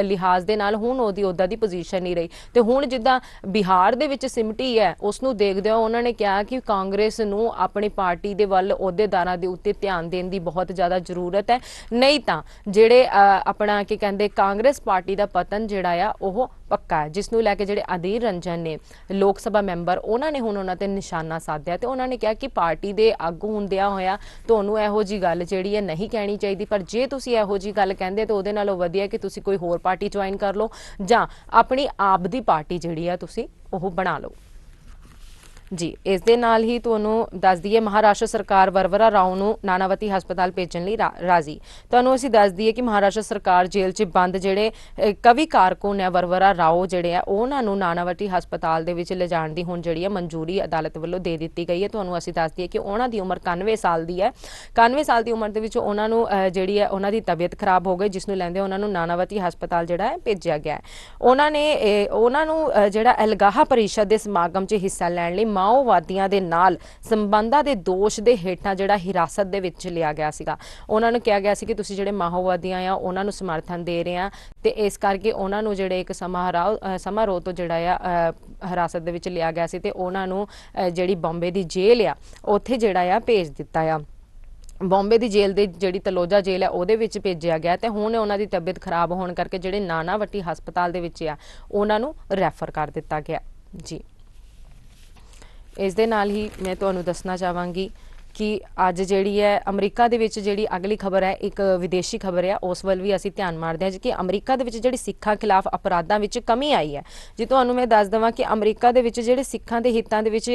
ਲਿਹਾਜ਼ ਦੇ ਨਾਲ ਹੁਣ ਉਹਦੀ ਉੱਦਾਂ ਦੀ ਪੋਜੀਸ਼ਨ ਨਹੀਂ ਰਹੀ। ਤੇ ਹੁਣ ਜਿੱਦਾਂ ਬਿਹਾਰ ਦੇ ਵਿੱਚ ਸਿਮਟੀ ਹੈ ਉਸ ਨੂੰ ਦੇਖਦੇ ਹੋ ਉਹਨਾਂ ਨੇ ਕਿਹਾ ਕਿ ਕਾਂਗਰਸ ਨੂੰ ਆਪਣੀ ਪਾਰਟੀ ਦੇ ਵੱਲ ਅਹੁਦੇਦਾਰਾਂ ਦੇ ਉੱਤੇ ਧਿਆਨ ਦੇਣ ਦੀ ਬਹੁਤ ਜ਼ਿਆਦਾ ਜ਼ਰੂਰਤ ਹੈ, ਨਹੀਂ ਤਾਂ ਜਿਹੜੇ ਆਪਣਾ ਕੀ ਕਹਿੰਦੇ ਕਾਂਗਰਸ ਪਾਰਟੀ ਦਾ ਪਤਨ ਜਿਹੜਾ ਆ ਉਹ ਪੱਕਾ ਹੈ। ਜਿਸ ਨੂੰ ਲੈ ਕੇ ਜਿਹੜੇ ਅਧੀਰ ਰੰਜਨ ਨੇ ਲੋਕ ਸਭਾ ਮੈਂਬਰ ਉਹਨਾਂ ਨੇ ਹੁਣ ਉਹਨਾਂ ਤੇ ਨਿਸ਼ਾਨਾ ਸਾਧਿਆ ਤੇ ਉਹਨਾਂ ਨੇ ਕਿਹਾ ਕਿ ਪਾਰਟੀ ਦੇ ਆਗੂ ਹੁੰਦਿਆਂ ਹੋਇਆ ਤੁਹਾਨੂੰ ਇਹੋ ਜੀ ਗੱਲ ਜਿਹੜੀ ਹੈ ਨਹੀਂ ਕਹਿਣੀ ਚਾਹੀਦੀ, ਪਰ ਜੇ ਤੁਸੀਂ ਇਹੋ ਜੀ ਗੱਲ ਕਹਿੰਦੇ ਤਾਂ ਉਹਦੇ ਨਾਲੋਂ ਵਧੀਆ ਕਿ ਤੁਸੀਂ ਕੋਈ ਹੋਰ ਪਾਰਟੀ ਜੁਆਇਨ ਕਰ ਲਓ ਜਾਂ ਆਪਣੀ ਆਪ ਦੀ ਪਾਰਟੀ ਜਿਹੜੀ ਆ ਤੁਸੀਂ ਉਹ ਬਣਾ ਲਓ। ਜੀ ਇਸ ਦੇ ਨਾਲ ਹੀ ਤੁਹਾਨੂੰ ਦੱਸ ਦਈਏ ਮਹਾਰਾਸ਼ਟਰ ਸਰਕਾਰ ਵਰਵਰਾ ਰਾਓ ਨੂੰ ਨਾਨਾਵਤੀ ਹਸਪਤਾਲ ਭੇਜਣ ਲਈ ਰਾਜ਼ੀ। ਤੁਹਾਨੂੰ ਅਸੀਂ ਦੱਸ ਦਈਏ ਕਿ ਮਹਾਰਾਸ਼ਟਰ ਸਰਕਾਰ ਜੇਲ੍ਹ 'ਚ ਬੰਦ ਜਿਹੜੇ ਕਵੀ ਕਾਰਕੁਨ ਹੈ ਵਰਵਰਾ ਰਾਓ ਜਿਹੜੇ ਆ ਉਹਨਾਂ ਨੂੰ ਨਾਨਾਵਤੀ ਹਸਪਤਾਲ ਦੇ ਵਿੱਚ ਲਿਜਾਣ ਦੀ ਹੁਣ ਜਿਹੜੀ ਹੈ ਮਨਜ਼ੂਰੀ ਅਦਾਲਤ ਵੱਲੋਂ ਦੇ ਦਿੱਤੀ ਗਈ ਹੈ। ਤੁਹਾਨੂੰ ਅਸੀਂ ਦੱਸ ਦਈਏ ਕਿ ਉਹਨਾਂ ਦੀ ਉਮਰ 91 ਸਾਲ ਦੀ ਹੈ। 91 ਸਾਲ ਦੀ ਉਮਰ ਦੇ ਵਿੱਚ ਉਹਨਾਂ ਨੂੰ ਜਿਹੜੀ ਹੈ ਉਹਨਾਂ ਦੀ ਤਬੀਅਤ ਖਰਾਬ ਹੋ ਗਈ, ਜਿਸ ਨੂੰ ਲੈਂਦੇ ਉਹਨਾਂ ਨੂੰ ਨਾਨਾਵਤੀ ਹਸਪਤਾਲ ਜਿਹੜਾ ਹੈ ਭੇਜਿਆ ਗਿਆ ਹੈ। ਉਹਨਾਂ ਨੂੰ ਜਿਹੜਾ ਅਲਗਾਹ ਪਰਿਸ਼ਦ ਦੇ ਸਮਾਗਮ 'ਚ ਹਿੱਸਾ ਲੈਣ ਲਈ ਮਾਓਵਾਦੀਆਂ ਦੇ ਨਾਲ ਸੰਬੰਧਾਂ ਦੇ ਦੋਸ਼ ਦੇ ਹੇਠਾਂ ਜਿਹੜਾ ਹਿਰਾਸਤ ਦੇ ਵਿੱਚ ਲਿਆ ਗਿਆ ਸੀਗਾ। ਉਹਨਾਂ ਨੂੰ ਕਿਹਾ ਗਿਆ ਸੀ ਕਿ ਤੁਸੀਂ ਜਿਹੜੇ ਮਾਓਵਾਦੀਆਂ ਆ ਉਹਨਾਂ ਨੂੰ ਸਮਰਥਨ ਦੇ ਰਹੇ ਆ ਤੇ ਇਸ ਕਰਕੇ ਉਹਨਾਂ ਨੂੰ ਜਿਹੜੇ ਇੱਕ ਸਮਾਰੋਹ ਤੋਂ ਜਿਹੜਾ ਆ ਹਿਰਾਸਤ ਦੇ ਵਿੱਚ ਲਿਆ ਗਿਆ ਸੀ ਤੇ ਉਹਨਾਂ ਨੂੰ ਜਿਹੜੀ ਬੰਬੇ ਦੀ ਜੇਲ੍ਹ ਆ ਉੱਥੇ ਜਿਹੜਾ ਆ ਭੇਜ ਦਿੱਤਾ ਆ। ਬੰਬੇ ਦੀ ਜੇਲ੍ਹ ਦੇ ਜਿਹੜੀ ਤਲੋਜਾ ਜੇਲ੍ਹ ਹੈ ਉਹਦੇ ਵਿੱਚ ਭੇਜਿਆ ਗਿਆ ਤੇ ਹੁਣ ਉਹਨਾਂ ਦੀ ਤਬੀਅਤ ਖਰਾਬ ਹੋਣ ਕਰਕੇ ਜਿਹੜੇ ਨਾਨਾਵਟੀ ਹਸਪਤਾਲ ਦੇ ਵਿੱਚ ਆ ਉਹਨਾਂ ਨੂੰ ਰੈਫਰ ਕਰ ਦਿੱਤਾ ਗਿਆ। ਜੀ ਇਸ ਦੇ ਨਾਲ ਹੀ ਮੈਂ ਤੁਹਾਨੂੰ ਦੱਸਣਾ ਚਾਹਾਂਗੀ ਕਿ ਅੱਜ ਜਿਹੜੀ ਹੈ ਅਮਰੀਕਾ ਦੇ ਵਿੱਚ ਜਿਹੜੀ ਅਗਲੀ ਖਬਰ ਹੈ ਇੱਕ ਵਿਦੇਸ਼ੀ ਖਬਰ ਹੈ, ਉਸ ਵੱਲ ਵੀ ਅਸੀਂ ਧਿਆਨ ਮਾਰਦੇ ਹਾਂ ਕਿ ਅਮਰੀਕਾ ਦੇ ਵਿੱਚ ਜਿਹੜੀ ਸਿੱਖਾਂ ਖਿਲਾਫ ਅਪਰਾਧਾਂ ਵਿੱਚ ਕਮੀ ਆਈ ਹੈ। ਜੀ ਤੁਹਾਨੂੰ ਮੈਂ ਦੱਸ ਦੇਵਾਂ ਕਿ ਅਮਰੀਕਾ ਦੇ ਵਿੱਚ ਜਿਹੜੇ ਸਿੱਖਾਂ ਦੇ ਹਿੱਤਾਂ ਦੇ ਵਿੱਚ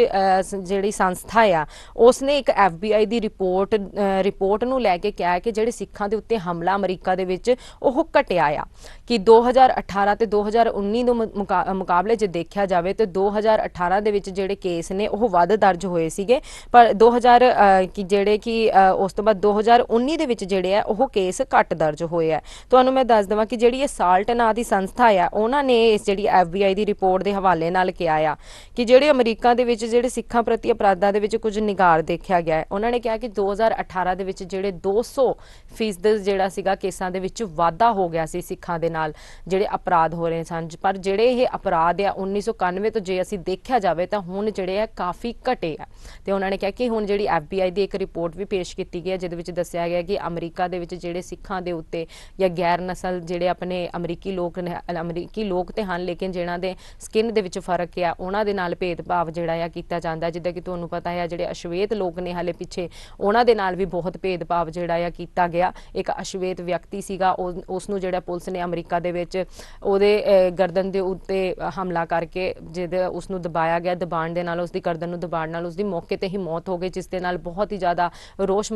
ਜਿਹੜੀ ਸੰਸਥਾ ਆ ਉਸ ਨੇ ਇੱਕ FBI ਦੀ ਰਿਪੋਰਟ ਨੂੰ ਲੈ ਕੇ ਕਿਹਾ ਕਿ ਜਿਹੜੇ ਸਿੱਖਾਂ ਦੇ ਉੱਤੇ ਹਮਲਾ ਅਮਰੀਕਾ ਦੇ ਵਿੱਚ ਉਹ ਘਟਿਆ ਆ ਕਿ 2018 ਤੇ 2019 ਦੇ ਮੁਕਾਬਲੇ ਜੇ ਦੇਖਿਆ ਜਾਵੇ ਤੇ 2018 ਦੇ ਵਿੱਚ ਜਿਹੜੇ ਕੇਸ ਨੇ ਉਹ ਵੱਧ ਦਰਜ ਹੋਏ ਸੀਗੇ, ਪਰ ਉਸ ਤੋਂ ਬਾਅਦ 2019 ਦੇ ਵਿੱਚ ਜਿਹੜੇ ਆ ਉਹ ਕੇਸ ਘੱਟ ਦਰਜ ਹੋਏ ਆ। ਤੁਹਾਨੂੰ ਮੈਂ ਦੱਸ ਦੇਵਾਂ ਕਿ ਜਿਹੜੀ ਇਹ ਸਾਲਟ ਨਾਂ ਦੀ ਸੰਸਥਾ ਆ ਉਹਨਾਂ ਨੇ ਇਸ ਜਿਹੜੀ FBI ਦੀ ਰਿਪੋਰਟ ਦੇ ਹਵਾਲੇ ਨਾਲ ਕਿਹਾ ਆ ਕਿ ਜਿਹੜੇ ਅਮਰੀਕਾ ਦੇ ਵਿੱਚ ਜਿਹੜੇ ਸਿੱਖਾਂ ਪ੍ਰਤੀ ਅਪਰਾਧਾਂ ਦੇ ਵਿੱਚ ਕੁਝ ਨਿਗਾਰ ਦੇਖਿਆ ਗਿਆ ਹੈ। ਉਹਨਾਂ ਨੇ ਕਿਹਾ ਕਿ 2018 ਦੇ ਵਿੱਚ ਜਿਹੜੇ 200% ਜਿਹੜਾ ਸੀਗਾ ਕੇਸਾਂ ਦੇ ਵਿੱਚ ਵਾਧਾ ਹੋ ਗਿਆ ਸੀ ਸਿੱਖਾਂ ਦੇ ਨਾਲ ਜਿਹੜੇ ਅਪਰਾਧ ਹੋ ਰਹੇ ਸਨ, ਪਰ ਜਿਹੜੇ ਇਹ ਅਪਰਾਧ ਆ 1991 ਤੋਂ ਜੇ ਅਸੀਂ ਦੇਖਿਆ ਜਾਵੇ ਤਾਂ ਹੁਣ ਜਿਹੜੇ ਆ ਕਾਫੀ ਘਟੇ ਆ। ਤੇ ਉਹਨਾਂ ਨੇ ਕਿਹਾ ਕਿ ਹੁਣ ਜਿਹੜੀ FBI FBI ਦੀ ਇੱਕ ਰਿਪੋਰਟ ਵੀ ਪੇਸ਼ ਕੀਤੀ ਗਈ ਹੈ ਜਿਹਦੇ ਵਿੱਚ ਦੱਸਿਆ ਗਿਆ ਕਿ ਅਮਰੀਕਾ ਦੇ ਵਿੱਚ ਜਿਹੜੇ ਸਿੱਖਾਂ ਦੇ ਉੱਤੇ ਜਾਂ ਗੈਰ ਨਸਲ ਜਿਹੜੇ ਆਪਣੇ ਅਮਰੀਕੀ ਲੋਕ ਤੇ ਹਨ ਲੇਕਿਨ ਜਿਹਨਾਂ ਦੇ ਸਕਿਨ ਦੇ ਵਿੱਚ ਫਰਕ ਆ ਉਹਨਾਂ ਦੇ ਨਾਲ ਭੇਦਭਾਵ ਜਿਹੜਾ ਆ ਕੀਤਾ ਜਾਂਦਾ। ਜਿੱਦਾਂ ਕਿ ਤੁਹਾਨੂੰ ਪਤਾ ਹੈ ਜਿਹੜੇ ਅਸ਼ਵੇਤ ਲੋਕ ਨੇ ਹਾਲੇ ਪਿੱਛੇ ਉਹਨਾਂ ਦੇ ਨਾਲ ਵੀ ਬਹੁਤ ਭੇਦਭਾਵ ਜਿਹੜਾ ਆ ਕੀਤਾ ਗਿਆ। ਇੱਕ ਅਸ਼ਵੇਤ ਵਿਅਕਤੀ ਸੀਗਾ ਉਸ ਨੂੰ ਜਿਹੜਾ ਪੁਲਿਸ ਨੇ ਅਮਰੀਕਾ ਦੇ ਵਿੱਚ ਉਹਦੇ ਗਰਦਨ ਦੇ ਉੱਤੇ ਹਮਲਾ ਕਰਕੇ ਜਿਹਦੇ ਉਸ ਨੂੰ ਦਬਾਇਆ ਗਿਆ, ਦਬਾਉਣ ਦੇ ਨਾਲ ਉਸਦੀ ਗਰਦਨ ਨੂੰ ਦਬਾਉਣ ਨਾਲ ਉਸਦੀ ਮੌਕੇ ਤੇ ਹੀ ਮੌਤ ਹੋ ਗਈ, ਜਿਸ ਦੇ ਨਾਲ ਬਹੁਤ ਹੀ ਜ਼ਿਆਦਾ ਰੋਸ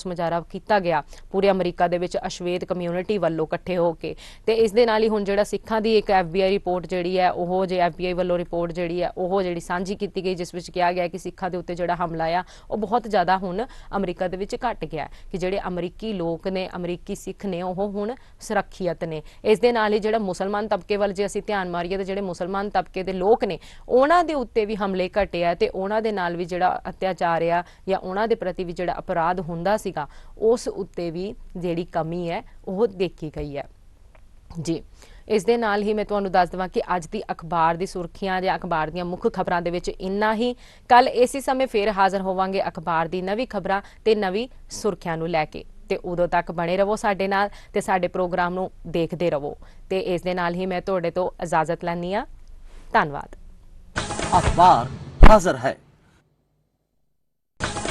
ਮੁਜ਼ਾਹਰਾ ਕੀਤਾ ਗਿਆ ਪੂਰੇ ਅਮਰੀਕਾ ਦੇ ਵਿੱਚ ਅਸ਼ਵੇਤ ਕਮਿਊਨਿਟੀ ਵੱਲੋਂ ਇਕੱਠੇ ਹੋ ਕੇ। ਤੇ ਇਸ ਦੇ ਨਾਲ ਹੀ ਹੁਣ ਜਿਹੜਾ ਸਿੱਖਾਂ ਦੀ ਇੱਕ FBI ਰਿਪੋਰਟ ਜਿਹੜੀ ਹੈ ਉਹ ਜੇ FBI ਵੱਲੋਂ ਰਿਪੋਰਟ ਜਿਹੜੀ ਹੈ ਉਹ ਜਿਹੜੀ ਸਾਂਝੀ ਕੀਤੀ ਗਈ, ਜਿਸ ਵਿੱਚ ਕਿਹਾ ਗਿਆ ਕਿ ਸਿੱਖਾਂ ਦੇ ਉੱਤੇ ਜਿਹੜਾ ਹਮਲਾ ਆ ਉਹ ਬਹੁਤ ਜ਼ਿਆਦਾ ਹੁਣ ਅਮਰੀਕਾ ਦੇ ਵਿੱਚ ਘਟ ਗਿਆ ਕਿ ਜਿਹੜੇ ਅਮਰੀਕੀ ਲੋਕ ਨੇ, ਅਮਰੀਕੀ ਸਿੱਖ ਨੇ ਉਹ ਹੁਣ ਸੁਰੱਖਿਅਤ ਨੇ। ਇਸ ਦੇ ਨਾਲ ਹੀ ਜਿਹੜਾ ਮੁਸਲਮਾਨ ਤਬਕੇ ਵੱਲ ਜੇ ਅਸੀਂ ਧਿਆਨ ਮਾਰੀਏ ਤਾਂ ਜਿਹੜੇ ਮੁਸਲਮਾਨ ਤਬਕੇ ਦੇ ਲੋਕ ਨੇ ਉਹਨਾਂ ਦੇ ਉੱਤੇ ਵੀ ਹਮਲੇ ਘਟੇ ਆ ਤੇ ਉਹਨਾਂ ਦੇ ਨਾਲ ਵੀ ਜਿਹੜਾ ਅਤਿਆਚਾਰ ਆ ਜਾਂ ਉਹਨਾਂ ਦੇ ਪ੍ਰਤੀ ਵੀ ਜਿਹੜਾ ਅਪਰਾਧ ਹੁੰਦਾ ਸੀਗਾ ਉਸ ਉੱਤੇ ਵੀ ਜਿਹੜੀ ਕਮੀ ਹੈ ਉਹ ਦੇਖੀ ਗਈ ਹੈ ਜੀ। ਇਸ ਦੇ ਨਾਲ ਹੀ ਮੈਂ ਤੁਹਾਨੂੰ ਦੱਸ ਦੇਵਾਂ ਕਿ ਅੱਜ ਦੀ ਅਖਬਾਰ ਦੀ ਸੁਰਖੀਆਂ ਜਾਂ ਅਖਬਾਰ ਦੀਆਂ ਮੁੱਖ ਖਬਰਾਂ ਦੇ ਵਿੱਚ ਇੰਨਾ ਹੀ। ਕੱਲ ਇਸੇ ਸਮੇਂ ਫੇਰ ਹਾਜ਼ਰ ਹੋਵਾਂਗੇ ਅਖਬਾਰ ਦੀ ਨਵੀਂ ਖਬਰਾਂ ਤੇ ਨਵੀਂ ਸੁਰਖੀਆਂ ਨੂੰ ਲੈ ਕੇ, ਤੇ ਉਦੋਂ ਤੱਕ ਬਣੇ ਰਹੋ ਸਾਡੇ ਨਾਲ ਤੇ ਸਾਡੇ ਪ੍ਰੋਗਰਾਮ ਨੂੰ ਦੇਖਦੇ ਰਹੋ। ਤੇ ਇਸ ਦੇ ਨਾਲ ਹੀ ਮੈਂ ਤੁਹਾਡੇ ਤੋਂ ਇਜਾਜ਼ਤ ਲੈਂਦੀ ਹਾਂ। ਧੰਨਵਾਦ। अखबार हाजिर है।